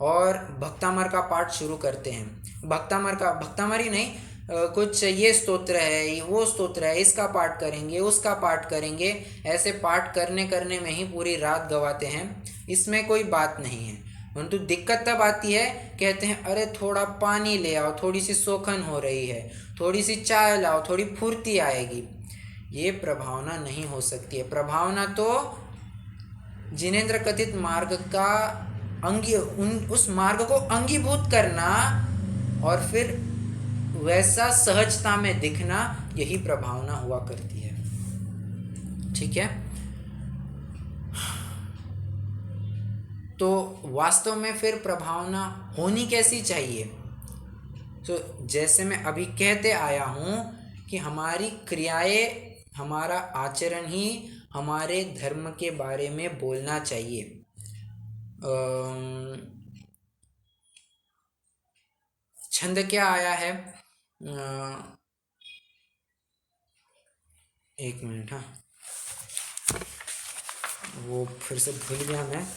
और भक्तामर का पाठ शुरू करते हैं। भक्तामर ही नहीं, कुछ ये स्तोत्र है, वो स्तोत्र है, इसका पाठ करेंगे, उसका पाठ करेंगे, ऐसे पाठ करने में ही पूरी रात गवाते हैं। इसमें कोई बात नहीं है, परंतु दिक्कत तब आती है, कहते हैं अरे थोड़ा पानी ले आओ, थोड़ी सी सोखन हो रही है, थोड़ी सी चाय लाओ, थोड़ी फुर्ती आएगी। ये प्रभावना नहीं हो सकती है। प्रभावना तो जिनेंद्र कथित मार्ग का उस मार्ग को अंगीभूत करना और फिर वैसा सहजता में दिखना, यही प्रभावना हुआ करती है। ठीक है, तो वास्तव में फिर प्रभावना होनी कैसी चाहिए? तो जैसे मैं अभी कहते आया हूँ कि हमारी क्रियाएं, हमारा आचरण ही हमारे धर्म के बारे में बोलना चाहिए। छंद क्या आया है? एक मिनट, हाँ वो फिर से भूल गया मैं।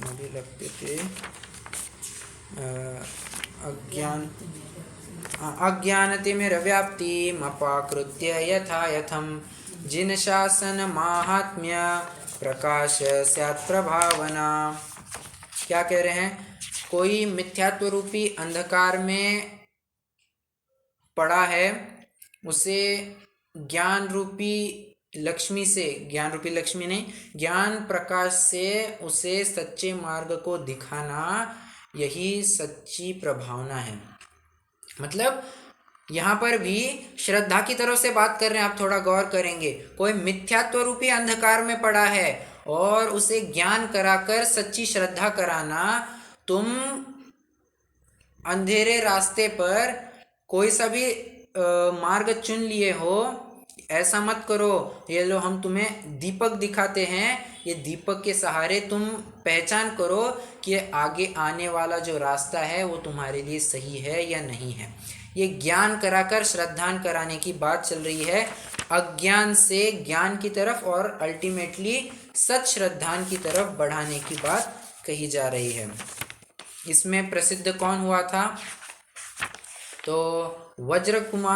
मुझे लगते थे अज्ञानतिमिरव्याप्तिमपाकृत्य यथा यथं जिन शासन माहात्म्य प्रकाश स्यात् प्रभावना। क्या कह रहे हैं? कोई मिथ्यात्व रूपी अंधकार में पड़ा है, उसे ज्ञान रूपी लक्ष्मी से, ज्ञान रूपी लक्ष्मी नहीं, ज्ञान प्रकाश से उसे सच्चे मार्ग को दिखाना, यही सच्ची प्रभावना है। मतलब यहाँ पर भी श्रद्धा की तरफ से बात कर रहे हैं। आप थोड़ा गौर करेंगे, कोई मिथ्यात्व रूपी अंधकार में पड़ा है और उसे ज्ञान कराकर सच्ची श्रद्धा कराना। तुम अंधेरे रास्ते पर कोई सा भी मार्ग चुन लिए हो, ऐसा मत करो। ये लो, हम तुम्हें दीपक दिखाते हैं, ये दीपक के सहारे तुम पहचान करो कि आगे आने वाला जो रास्ता है वो तुम्हारे लिए सही है या नहीं है। ये ज्ञान कराकर श्रद्धान कराने की बात चल रही है, अज्ञान से ज्ञान की तरफ और अल्टीमेटली सच श्रद्धान की तरफ बढ़ाने की बात कही जा रही है। इसमें प्रसिद्ध कौन हुआ था? तो वज्रजंग,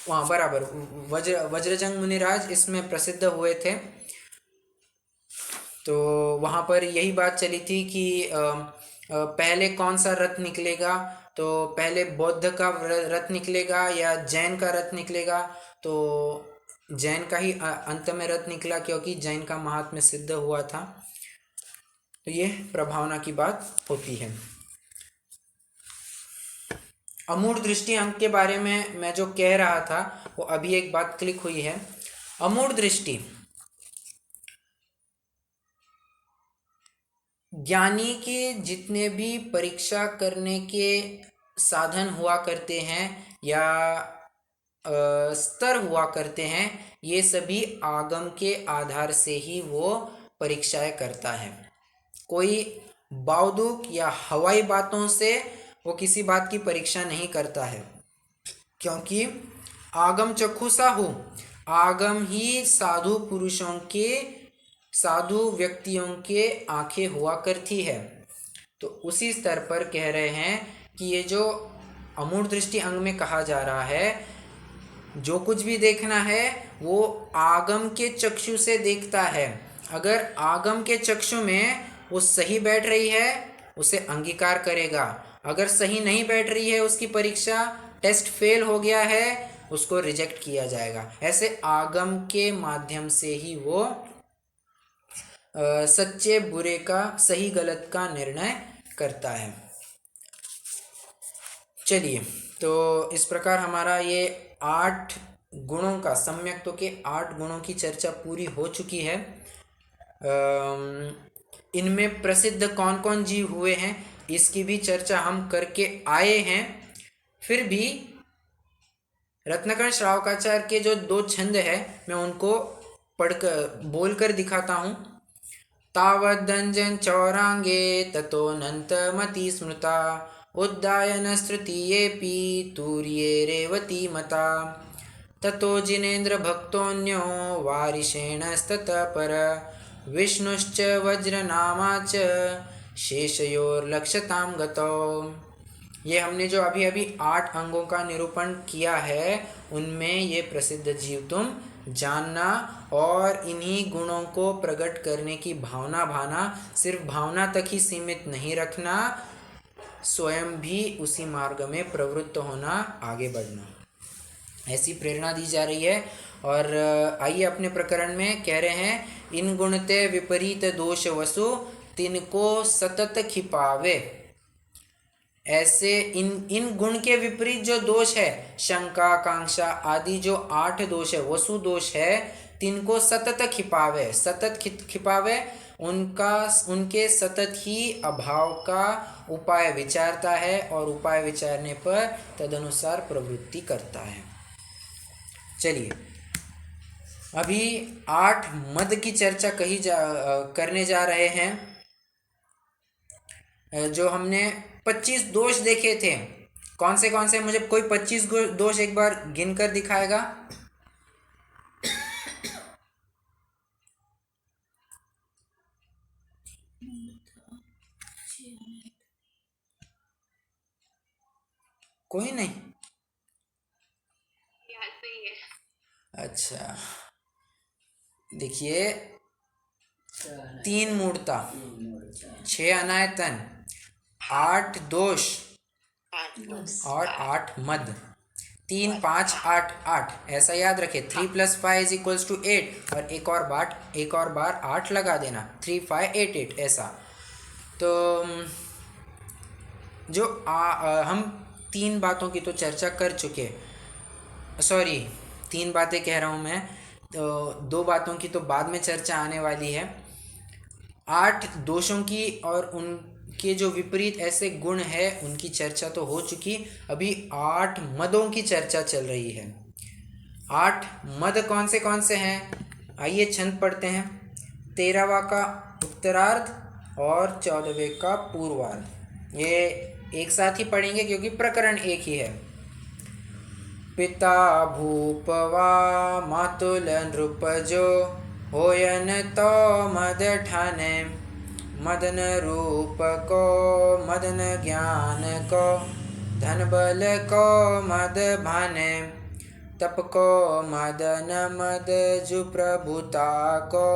वहाँ बराबर वज्रजंग मुनिराज इसमें प्रसिद्ध हुए थे। तो वहाँ पर यही बात चली थी कि पहले कौन सा रथ निकलेगा, तो पहले बौद्ध का रथ निकलेगा या जैन का रथ निकलेगा। तो जैन का ही अंत में रथ निकला, क्योंकि जैन का महात्म्य सिद्ध हुआ था। तो ये प्रभावना की बात होती है। अमूढ़ दृष्टि अंक के बारे में मैं जो कह रहा था वो अभी एक बात क्लिक हुई है। अमूढ़ दृष्टि, ज्ञानी के जितने भी परीक्षा करने के साधन हुआ करते हैं या स्तर हुआ करते हैं, ये सभी आगम के आधार से ही वो परीक्षाएं करता है। कोई बावदूक या हवाई बातों से वो किसी बात की परीक्षा नहीं करता है, क्योंकि आगम चक्षुषा हो, आगम ही साधु पुरुषों के, साधु व्यक्तियों के आंखें हुआ करती है। तो उसी स्तर पर कह रहे हैं कि ये जो अमूढ़ दृष्टि अंग में कहा जा रहा है, जो कुछ भी देखना है वो आगम के चक्षु से देखता है। अगर आगम के चक्षु में वो सही बैठ रही है उसे अंगीकार करेगा, अगर सही नहीं बैठ रही है, उसकी परीक्षा टेस्ट फेल हो गया है, उसको रिजेक्ट किया जाएगा। ऐसे आगम के माध्यम से ही वो सच्चे बुरे का, सही गलत का निर्णय करता है। चलिए, तो इस प्रकार हमारा ये 8 गुणों का, सम्यक्त्व के 8 गुणों की चर्चा पूरी हो चुकी है। इनमें प्रसिद्ध कौन कौन जीव हुए हैं इसकी भी चर्चा हम करके आए हैं। फिर भी रत्नाकर श्रावकाचार्य के जो 2 छंद है मैं उनको पढ़कर बोलकर दिखाता हूँ। तावद्दञ्जन चौरांगे ततोऽनन्तमति स्मृता उद्दायनस्तृतीयेऽपि तूर्ये रेवती मता ततो जिनेन्द्र भक्तोऽन्यो वारिषेणस्ततः पर विष्णुश्च वज्रनामा च शेषयोर्लक्षतां गतौ। ये हमने जो अभी अभी 8 अंगों का निरूपण किया है उनमें ये प्रसिद्ध जीव तुम जानना और इन्हीं गुणों को प्रकट करने की भावना भाना, सिर्फ भावना तक ही सीमित नहीं रखना, स्वयं भी उसी मार्ग में प्रवृत्त होना, आगे बढ़ना, ऐसी प्रेरणा दी जा रही है। और आइए अपने प्रकरण में कह रहे हैं, इन गुणते विपरीत दोष वसु तिनको सतत खिपावे। ऐसे इन गुण के विपरीत जो दोष है, शंका, कांक्षा आदि जो 8 दोष है, वसु दोष है, तिनको सतत खिपावे। सतत खिपावे, उनके सतत ही अभाव का उपाय विचारता है और उपाय विचारने पर तदनुसार प्रवृत्ति करता है। चलिए, अभी 8 मद की चर्चा करने जा रहे हैं। जो हमने 25 दोष देखे थे, कौन से मुझे कोई 25 दोष एक बार गिनकर दिखाएगा? कोई नहीं? अच्छा, देखिए, 3 मूर्ता, 6 अनायतन, 8 दोष और 8 मद, 3 5 8 8 ऐसा याद रखे। 3 + 5 इज इक्वल्स टू 8 और एक और बार 8 लगा देना। 3 5 8 8 ऐसा। तो जो हम 3 बातों की तो चर्चा कर चुके, सॉरी 3 बातें कह रहा हूँ मैं, तो 2 बातों की तो बाद में चर्चा आने वाली है। 8 दोषों की और उनके जो विपरीत ऐसे गुण है उनकी चर्चा तो हो चुकी। अभी 8 मदों की चर्चा चल रही है। 8 मद कौन से हैं, आइए छंद पढ़ते हैं। 13वां का उत्तरार्ध और 14वें का पूर्वार्ध, ये एक साथ ही पढ़ेंगे क्योंकि प्रकरण एक ही है। पिता भूपवा मातुल नृपजो होयन तो मद ठाने, मदन रूप को मदन ज्ञान को धन बल को मद भाने, तप को मदन मद जु प्रभुता को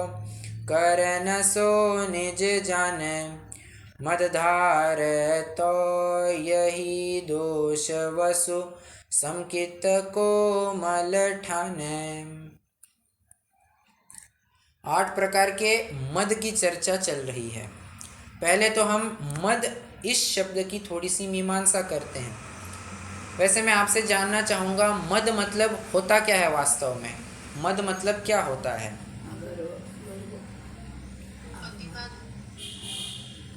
करन सो निज जाने, मदधार तो यही दोष वसु समकित को मल ठाने। 8 प्रकार के मद की चर्चा चल रही है। पहले तो हम मद इस शब्द की थोड़ी सी मीमांसा करते हैं। वैसे मैं आपसे जानना चाहूँगा मद मतलब होता क्या है वास्तव में, मद मतलब क्या होता है?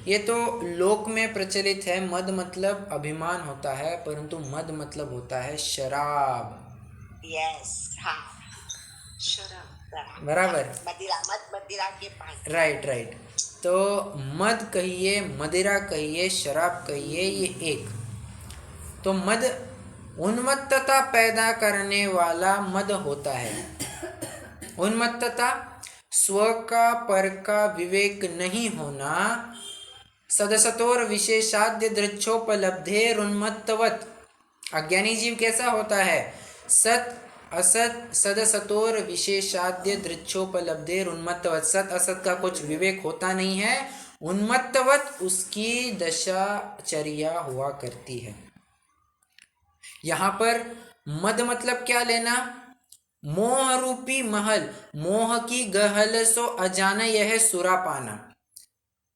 ये तो लोक में प्रचलित है, मद मतलब अभिमान होता है, परंतु मद मतलब होता है शराब। यस, हाँ, शराब बराबर, मदिरा के पास। राइट। तो मद कहिए, मदिरा कहिए, शराब कहिए, ये एक। तो मद उन्मत्तता पैदा करने वाला मद होता है। उन्मत्तता स्व का पर का विवेक नहीं होना, सदसतोर विशेषाद्य दृच्छोपलब्धेर उन्मत्तवत्। अज्ञानी जीव कैसा होता है? सत असत सदसतोर विशेषाद्य दृच्छोपलब्धेर उन्मत्तवत्। सत असत का कुछ विवेक होता नहीं है, उन्मत्तवत् उसकी दशाचर्या हुआ करती है। यहाँ पर मद मतलब क्या लेना? मोह रूपी महल, मोह की गहल सो अजाना यह सुरापाना।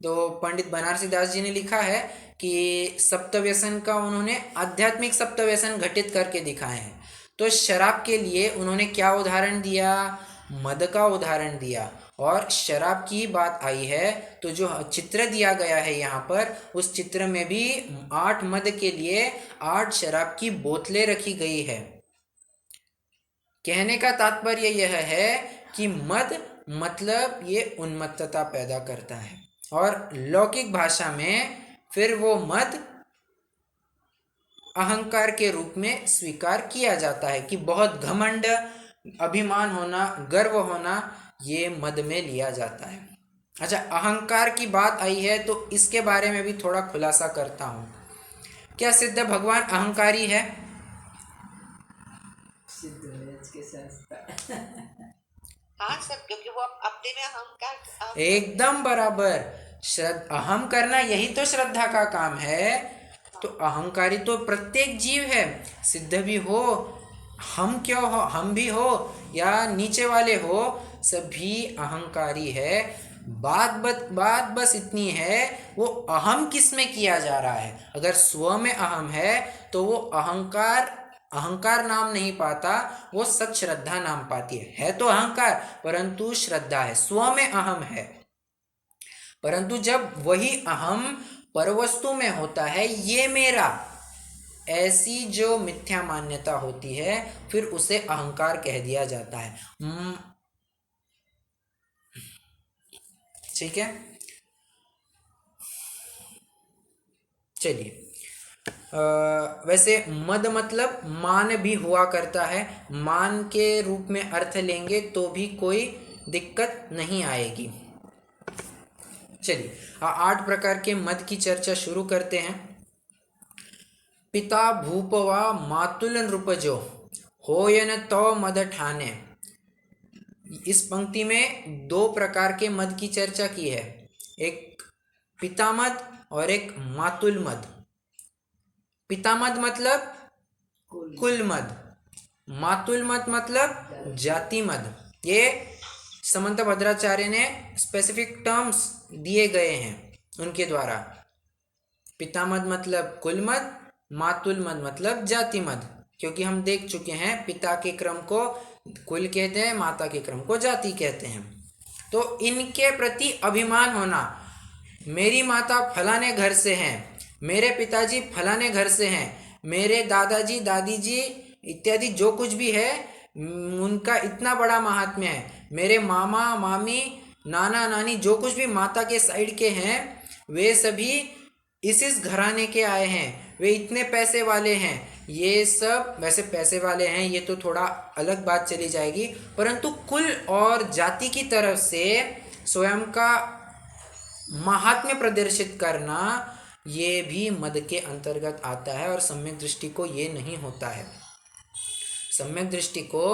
तो पंडित बनारसी दास जी ने लिखा है कि सप्तव्यसन का उन्होंने आध्यात्मिक सप्तव्यसन घटित करके दिखाए हैं। तो शराब के लिए उन्होंने क्या उदाहरण दिया? मद का उदाहरण दिया। और शराब की बात आई है तो जो चित्र दिया गया है यहाँ पर, उस चित्र में भी 8 मद के लिए 8 शराब की बोतलें रखी गई है। कहने का तात्पर्य यह है कि मद मतलब ये उन्मत्तता पैदा करता है, और लौकिक भाषा में फिर वो मद अहंकार के रूप में स्वीकार किया जाता है कि बहुत घमंड, अभिमान होना, गर्व होना, ये मद में लिया जाता है। अच्छा, अहंकार की बात आई है तो इसके बारे में भी थोड़ा खुलासा करता हूँ। क्या सिद्ध भगवान अहंकारी है? हाँ सर, क्योंकि वो अपने में अहंकार एकदम बराबर। अहम करना यही तो श्रद्धा का काम है। तो अहंकारी तो प्रत्येक जीव है, सिद्ध भी हो, हम क्यों हो, हम भी हो या नीचे वाले हो, सभी अहंकारी है। बात बस इतनी है, वो अहम किस में किया जा रहा है। अगर स्व में अहम है तो वो अहंकार नाम नहीं पाता, वो सत श्रद्धा नाम पाती है तो अहंकार, परंतु श्रद्धा है, स्व में अहम है। परंतु जब वही अहम परवस्तु में होता है, ये मेरा, ऐसी जो मिथ्या मान्यता होती है, फिर उसे अहंकार कह दिया जाता है। ठीक है, चलिए। वैसे मद मतलब मान भी हुआ करता है, मान के रूप में अर्थ लेंगे तो भी कोई दिक्कत नहीं आएगी। चलिए 8 प्रकार के मद की चर्चा शुरू करते हैं। पिता भूपवा मातुल नृपजो होयन तो मद ठाने। इस पंक्ति में 2 प्रकार के मद की चर्चा की है, एक पिता मद और एक मातुल मद। पिता मद मतलब कुल मद, मातुल मत मतलब जाति मत। ये समंत भद्राचार्य ने स्पेसिफिक टर्म्स दिए गए हैं उनके द्वारा। पिता मत मतलब कुल मत, मातुल मत मतलब जाति मत, क्योंकि हम देख चुके हैं पिता के क्रम को कुल कहते हैं, माता के क्रम को जाति कहते हैं। तो इनके प्रति अभिमान होना, मेरी माता फलाने घर से हैं, मेरे पिताजी फलाने घर से हैं, मेरे दादाजी दादी जी इत्यादि जो कुछ भी है उनका इतना बड़ा महात्म्य है, मेरे मामा मामी नाना नानी जो कुछ भी माता के साइड के हैं वे सभी इस घराने के आए हैं, वे इतने पैसे वाले हैं, ये सब वैसे पैसे वाले हैं ये तो थोड़ा अलग बात चली जाएगी, परंतु कुल और जाति की तरफ से स्वयं का महात्म्य प्रदर्शित करना ये भी मद के अंतर्गत आता है और सम्यक दृष्टि को ये नहीं होता है। सम्यक दृष्टि को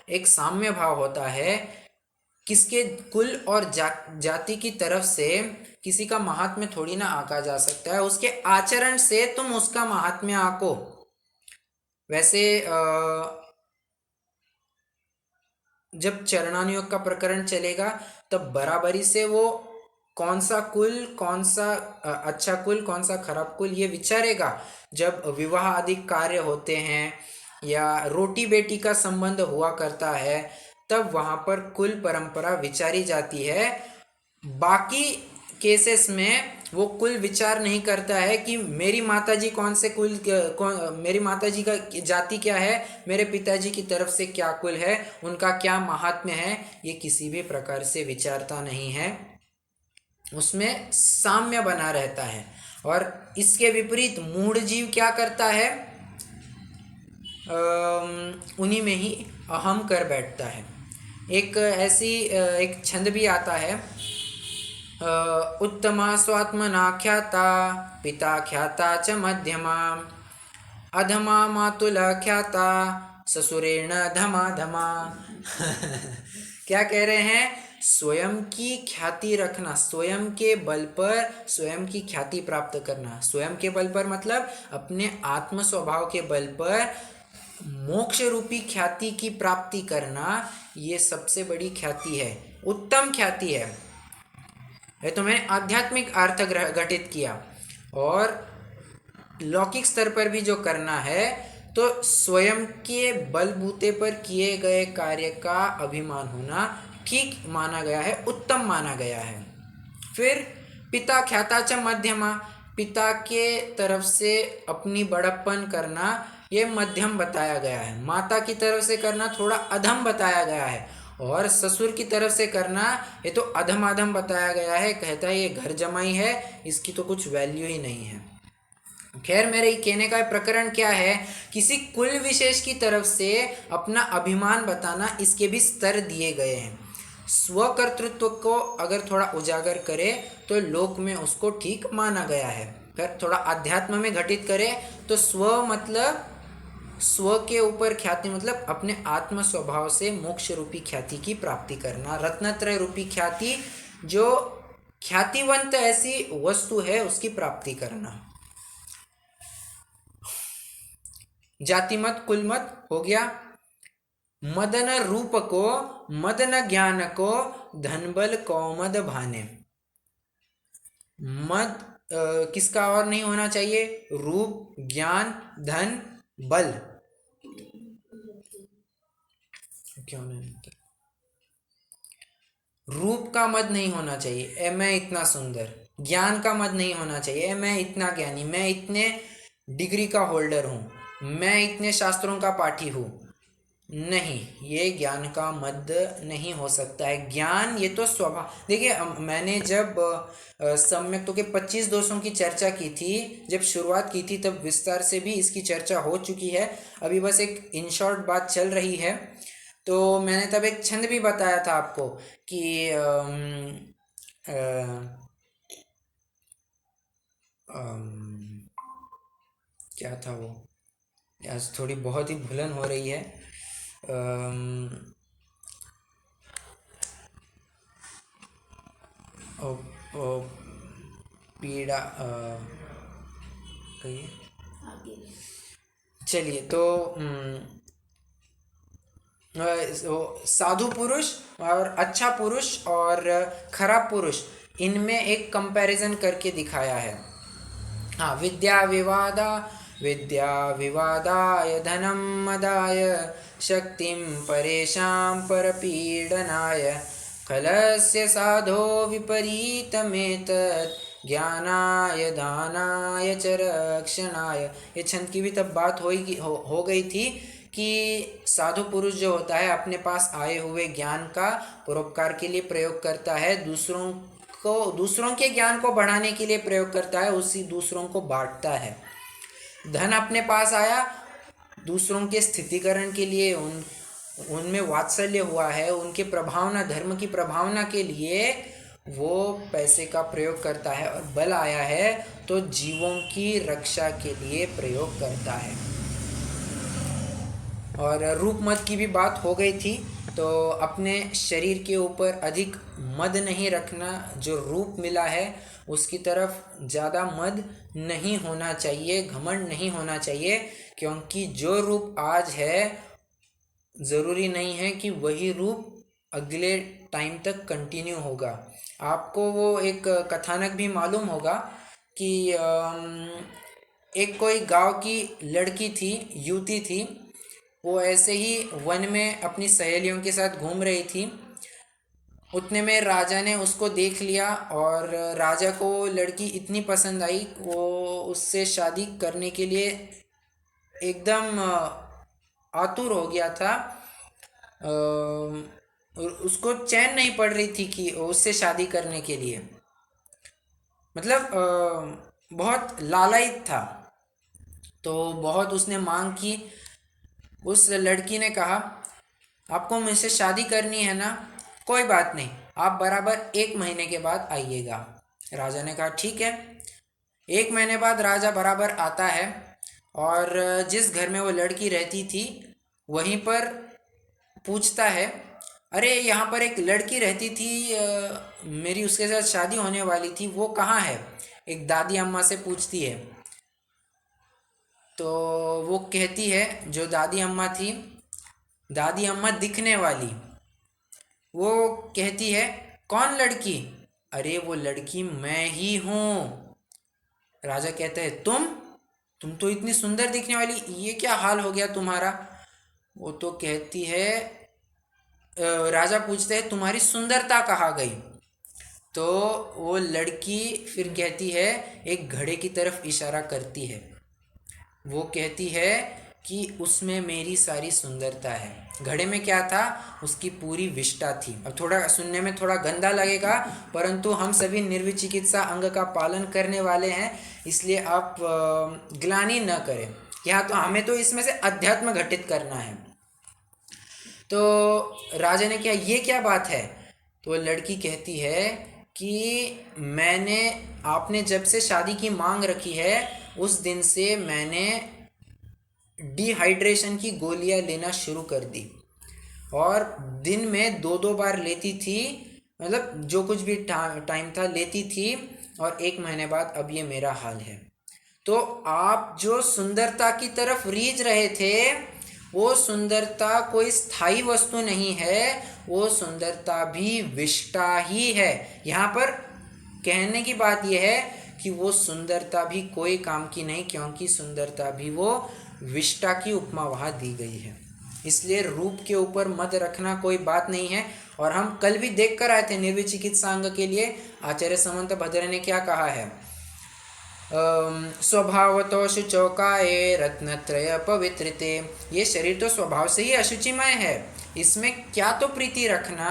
एक साम्य भाव होता है, किसके कुल और जाति की तरफ से किसी का महात्म्य थोड़ी ना आका जा सकता है, उसके आचरण से तुम उसका महात्म्य आको। वैसे जब चरणानुयोग का प्रकरण चलेगा तब बराबरी से वो कौन सा कुल, कौन सा अच्छा कुल, कौन सा खराब कुल ये विचारेगा। जब विवाह आदि कार्य होते हैं या रोटी बेटी का संबंध हुआ करता है तब वहाँ पर कुल परंपरा विचारी जाती है। बाकी केसेस में वो कुल विचार नहीं करता है कि मेरी माताजी कौन से कुल, मेरी माताजी का जाति क्या है, मेरे पिताजी की तरफ से क्या कुल है, उनका क्या महात्म्य है, ये किसी भी प्रकार से विचारता नहीं है, उसमें साम्य बना रहता है। और इसके विपरीत मूढ़ जीव क्या करता है, उन्हीं में ही अहम कर बैठता है। एक ऐसी एक छंद भी आता है, उत्तमा स्वात्मना ख्याता पिता ख्याता च मध्यमा अधमा मातुला ख्याता ससुरेण धमा धमा। क्या कह रहे हैं, स्वयं की ख्याति रखना, स्वयं के बल पर स्वयं की ख्याति प्राप्त करना। स्वयं के बल पर मतलब अपने आत्म स्वभाव के बल पर मोक्ष रूपी ख्याति की प्राप्ति करना, ये सबसे बड़ी ख्याति है, उत्तम ख्याति है। ये तो मैंने आध्यात्मिक अर्थ घटित किया। और लौकिक स्तर पर भी जो करना है तो स्वयं के बलबूते पर किए गए कार्य का अभिमान होना ठीक माना गया है, उत्तम माना गया है। फिर पिता ख्याता च मध्यमा, पिता के तरफ से अपनी बड़प्पन करना ये मध्यम बताया गया है, माता की तरफ से करना थोड़ा अधम बताया गया है, और ससुर की तरफ से करना ये तो अधम अधम बताया गया है। कहता है ये घर जमाई है, इसकी तो कुछ वैल्यू ही नहीं है। खैर मेरे कहने का प्रकरण क्या है, किसी कुल विशेष की तरफ से अपना अभिमान बताना, इसके भी स्तर दिए गए हैं। स्वकर्तृत्व को अगर थोड़ा उजागर करे तो लोक में उसको ठीक माना गया है। फिर थोड़ा अध्यात्म में घटित करे तो स्व मतलब स्व के ऊपर ख्याति मतलब अपने आत्म स्वभाव से मोक्ष रूपी ख्याति की प्राप्ति करना, रत्नत्रय रूपी ख्याति, जो ख्यातिवंत ऐसी वस्तु है उसकी प्राप्ति करना। जाति मत कुल मत हो गया। मदन रूप को मदन ज्ञान को धनबल कौमद भाने। मद किसका और नहीं होना चाहिए, रूप ज्ञान धन बल, क्यों नहीं, रूप का मद नहीं होना चाहिए, ए मैं इतना सुंदर, ज्ञान का मद नहीं होना चाहिए, ए मैं इतना ज्ञानी, मैं इतने डिग्री का होल्डर हूँ, मैं इतने शास्त्रों का पाठी हूँ, नहीं, ये ज्ञान का मद नहीं हो सकता है। ज्ञान ये तो स्वभाव। देखिए मैंने जब सम्यक्तों के 25 दोषों की चर्चा की थी, जब शुरुआत की थी तब विस्तार से भी इसकी चर्चा हो चुकी है, अभी बस एक इन शॉर्ट बात चल रही है। तो मैंने तब एक छंद भी बताया था आपको कि क्या था वो, आज थोड़ी बहुत ही भुलन हो रही है। पीड़ा कहिए, चलिए तो साधु पुरुष और अच्छा पुरुष और खराब पुरुष, इनमें एक कंपैरिजन करके दिखाया है। हाँ, विद्या विवादाय धनं मदाय शक्तिं परेशां परपीडनाय खलस्य साधो विपरीतमेतत् ज्ञानाय दानाय च रक्षणाय। ये छंद की भी तब बात हो गई थी कि साधु पुरुष जो होता है अपने पास आए हुए ज्ञान का परोपकार के लिए प्रयोग करता है, दूसरों के ज्ञान को बढ़ाने के लिए प्रयोग करता है, उसी दूसरों को बांटता है। धन अपने पास आया दूसरों के स्थितिकरण के लिए, उनमें वात्सल्य हुआ है, उनके प्रभावना, धर्म की प्रभावना के लिए वो पैसे का प्रयोग करता है, और बल आया है तो जीवों की रक्षा के लिए प्रयोग करता है। और रूप मद की भी बात हो गई थी, तो अपने शरीर के ऊपर अधिक मद नहीं रखना, जो रूप मिला है उसकी तरफ ज़्यादा मद नहीं होना चाहिए, घमंड नहीं होना चाहिए, क्योंकि जो रूप आज है ज़रूरी नहीं है कि वही रूप अगले टाइम तक कंटिन्यू होगा। आपको वो एक कथानक भी मालूम होगा कि एक कोई गांव की लड़की थी, युवती थी, वो ऐसे ही वन में अपनी सहेलियों के साथ घूम रही थी। उतने में राजा ने उसको देख लिया और राजा को लड़की इतनी पसंद आई, वो उससे शादी करने के लिए एकदम आतुर हो गया था। उसको चैन नहीं पड़ रही थी कि उससे शादी करने के लिए, मतलब बहुत लालायित था। तो बहुत उसने मांग की। उस लड़की ने कहा, आपको मुझसे शादी करनी है ना, कोई बात नहीं, आप बराबर 1 महीने के बाद आइएगा। राजा ने कहा ठीक है। 1 महीने बाद राजा बराबर आता है और जिस घर में वो लड़की रहती थी वहीं पर पूछता है, अरे यहाँ पर एक लड़की रहती थी, मेरी उसके साथ शादी होने वाली थी, वो कहाँ है? एक दादी अम्मा से पूछती है। तो वो कहती है, जो दादी अम्मा थी, दादी अम्मा दिखने वाली, वो कहती है, कौन लड़की? अरे वो लड़की मैं ही हूँ। राजा कहता है, तुम तो इतनी सुंदर दिखने वाली, ये क्या हाल हो गया तुम्हारा? वो तो कहती है, राजा पूछते हैं, तुम्हारी सुंदरता कहाँ गई? तो वो लड़की फिर कहती है, एक घड़े की तरफ इशारा करती है। वो कहती है कि उसमें मेरी सारी सुंदरता है। घड़े में क्या था? उसकी पूरी विष्ठा थी। अब थोड़ा सुनने में थोड़ा गंदा लगेगा, परंतु हम सभी निर्विचिकित्सा अंग का पालन करने वाले हैं, इसलिए आप ग्लानि न करें। यहाँ तो हमें तो इसमें से अध्यात्म घटित करना है। तो राजा ने क्या, ये क्या बात है? तो लड़की कहती है कि आपने जब से शादी की मांग रखी है, उस दिन से मैंने डिहाइड्रेशन की गोलियां लेना शुरू कर दी, और दिन में 2-2 बार लेती थी, मतलब जो कुछ भी टाइम था लेती थी, और 1 महीने बाद अब ये मेरा हाल है। तो आप जो सुंदरता की तरफ रीझ रहे थे, वो सुंदरता कोई स्थायी वस्तु नहीं है, वो सुंदरता भी विष्टा ही है। यहाँ पर कहने की बात यह है कि वो सुंदरता भी कोई काम की नहीं, क्योंकि सुंदरता भी वो विष्टा की उपमा वहाँ दी गई है। इसलिए रूप के ऊपर मत रखना कोई बात नहीं है। और हम कल भी देख कर आए थे निर्विचिकित्सा अंग के लिए आचार्य समंत भद्र ने क्या कहा है, स्वभावतो शुचौकाये रत्नत्रय पवित्रते। ये शरीर तो स्वभाव से ही अशुचिमय है, इसमें क्या तो प्रीति रखना,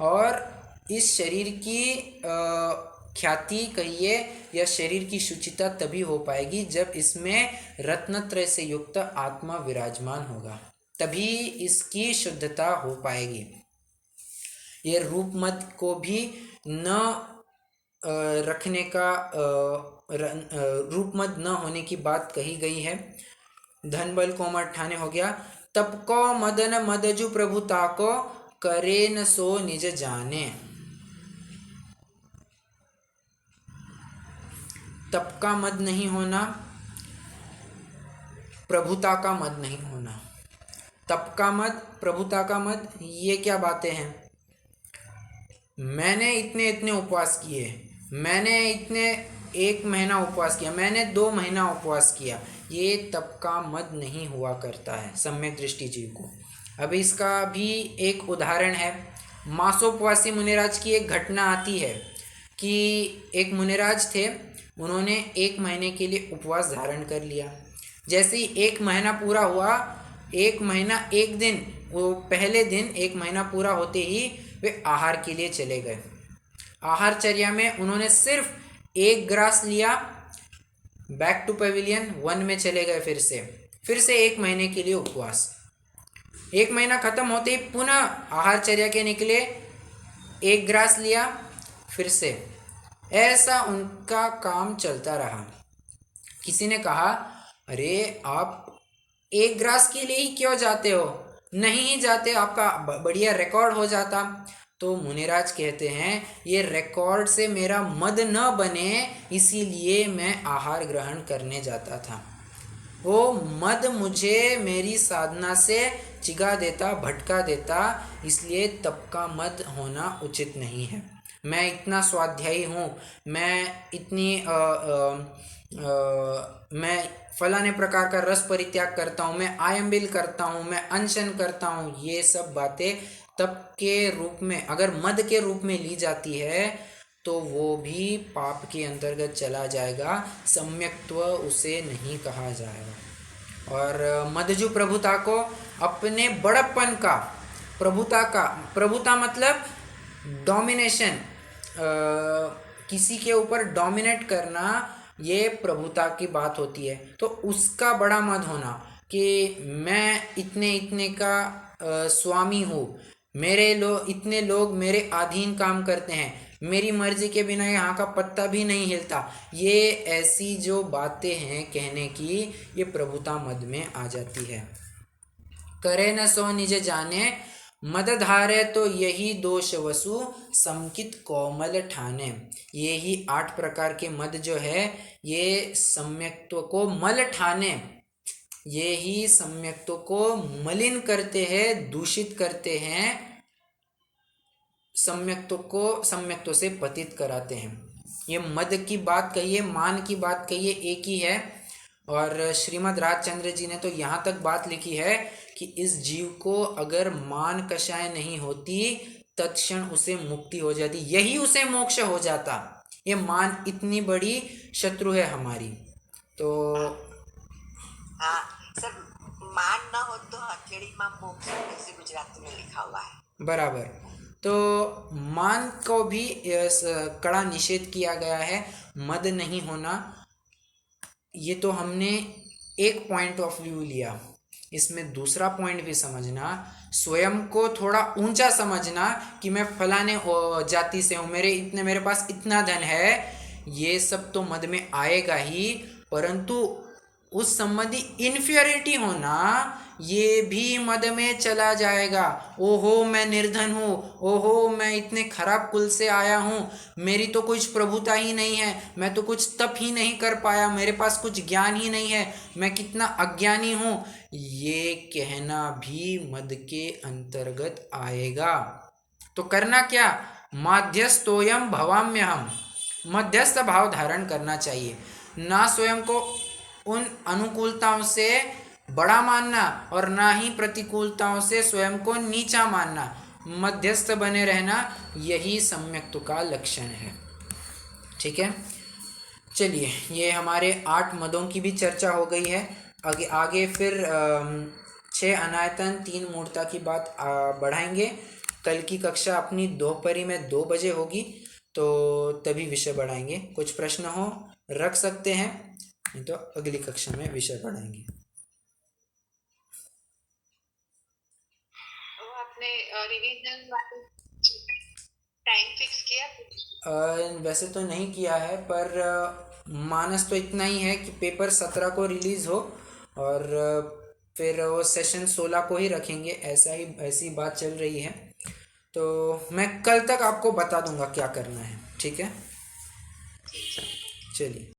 और इस शरीर की ख्याति कहिए या शरीर की शुचिता तभी हो पाएगी जब इसमें रत्नत्रय से युक्त आत्मा विराजमान होगा, तभी इसकी शुद्धता हो पाएगी। ये रूप मत को भी न रखने का, रूप मत न होने की बात कही गई है। धन बल कोमर ठाने हो गया। तप को मदन मदजु प्रभुता को करे न सो निज जाने। तप का मद नहीं होना, प्रभुता का मद नहीं होना। तप का मद, प्रभुता का मद, ये क्या बातें हैं? मैंने इतने इतने उपवास किए, मैंने इतने 1 महीना उपवास किया, मैंने 2 महीना उपवास किया, ये तप का मद नहीं हुआ करता है सम्यक दृष्टि जीव को। अब इसका भी एक उदाहरण है। मासोपवासी मुनिराज की एक घटना आती है कि एक मुनिराज थे, उन्होंने 1 महीने के लिए उपवास धारण कर लिया। जैसे ही 1 महीना पूरा हुआ, 1 महीना 1 दिन, वो पहले दिन 1 महीना पूरा होते ही वे आहार के लिए चले गए। आहारचर्या में उन्होंने सिर्फ 1 ग्रास लिया, बैक टू पवेलियन 1 में चले गए। फिर से 1 महीने के लिए उपवास। 1 महीना खत्म होते ही पुनः आहारचर्या के निकले, 1 ग्रास लिया, फिर से। ऐसा उनका काम चलता रहा। किसी ने कहा, अरे आप 1 ग्रास के लिए ही क्यों जाते हो? नहीं ही जाते, आपका बढ़िया रिकॉर्ड हो जाता। तो मुनिराज कहते हैं, ये रिकॉर्ड से मेरा मद न बने, इसीलिए मैं आहार ग्रहण करने जाता था। वो मद मुझे मेरी साधना से चिगा देता, भटका देता, इसलिए तप का मद होना उचित नहीं है। मैं इतना स्वाध्यायी हूँ, मैं इतनी मैं फलाने प्रकार का रस परित्याग करता हूँ, मैं आयम्बिल करता हूँ, मैं अनशन करता हूँ, ये सब बातें तप के रूप में, अगर मद के रूप में ली जाती है तो वो भी पाप के अंतर्गत चला जाएगा, सम्यक्त्व उसे नहीं कहा जाएगा। और मदजु प्रभुता को अपने बड़प्पन का, प्रभुता मतलब डोमिनेशन, किसी के ऊपर डोमिनेट करना, ये प्रभुता की बात होती है। तो उसका बड़ा मद होना कि मैं इतने इतने का स्वामी हूँ, इतने लोग मेरे अधीन काम करते हैं, मेरी मर्जी के बिना यहाँ का पत्ता भी नहीं हिलता, ये ऐसी जो बातें हैं कहने की, ये प्रभुता मद में आ जाती है। करे न सो निज जाने, मद धारे तो यही दोष वसु, समकित कोमल ठाने। ये ही 8 प्रकार के मद जो है, ये सम्यक्त्व को मल ठाने, ये ही सम्यक्त्व को मलिन करते हैं, दूषित करते हैं, सम्यक्त्व से पतित कराते हैं। ये मद की बात कहिए, मान की बात कहिए, एक ही है। और श्रीमद् राजचंद्र जी ने तो यहाँ तक बात लिखी है कि इस जीव को अगर मान कषाय नहीं होती, तत्क्षण उसे मुक्ति हो जाती, यही उसे मोक्ष हो जाता। ये मान इतनी बड़ी शत्रु है हमारी। तो हाँ सर, मान न हो तो हथेड़ी मां मोक्ष, ऐसे गुजराती में लिखा हुआ है। बराबर। तो मान को भी कड़ा निषेध किया गया है, मद नहीं होना। ये तो हमने एक पॉइंट ऑफ व्यू लिया, इसमें दूसरा पॉइंट भी समझना, स्वयं को थोड़ा ऊंचा समझना कि मैं फलाने जाति से हूँ, मेरे पास इतना धन है, ये सब तो मद में आएगा ही, परंतु उस संबंधी इन्फीरियरिटी होना, ये भी मद में चला जाएगा। ओहो मैं निर्धन हूँ, ओहो मैं इतने खराब कुल से आया हूँ, मेरी तो कुछ प्रभुता ही नहीं है, मैं तो कुछ तप ही नहीं कर पाया, मेरे पास कुछ ज्ञान ही नहीं है, मैं कितना अज्ञानी हूँ, ये कहना भी मद के अंतर्गत आएगा। तो करना क्या? माध्यस्थोयम भवाम्यहम, मध्यस्थ भाव धारण करना चाहिए। ना स्वयं को उन अनुकूलताओं से बड़ा मानना और ना ही प्रतिकूलताओं से स्वयं को नीचा मानना, मध्यस्थ बने रहना, यही सम्यक्त्व का लक्षण है। ठीक है, चलिए, ये हमारे 8 मदों की भी चर्चा हो गई है। आगे फिर 6 अनायतन 3 मूर्ता की बात बढ़ाएंगे। कल की कक्षा अपनी दोपहरी में 2 बजे होगी, तो तभी विषय बढ़ाएंगे। कुछ प्रश्न हो रख सकते हैं, नहीं तो अगली कक्षा में विषय बढ़ाएंगे। आपने रिवीजन टाइम फिक्स किया? वैसे तो नहीं किया है, पर मानस तो इतना ही है कि पेपर 17 को रिलीज़ हो और फिर वो सेशन 16 को ही रखेंगे, ऐसी बात चल रही है। तो मैं कल तक आपको बता दूंगा क्या करना है। ठीक है, चलिए।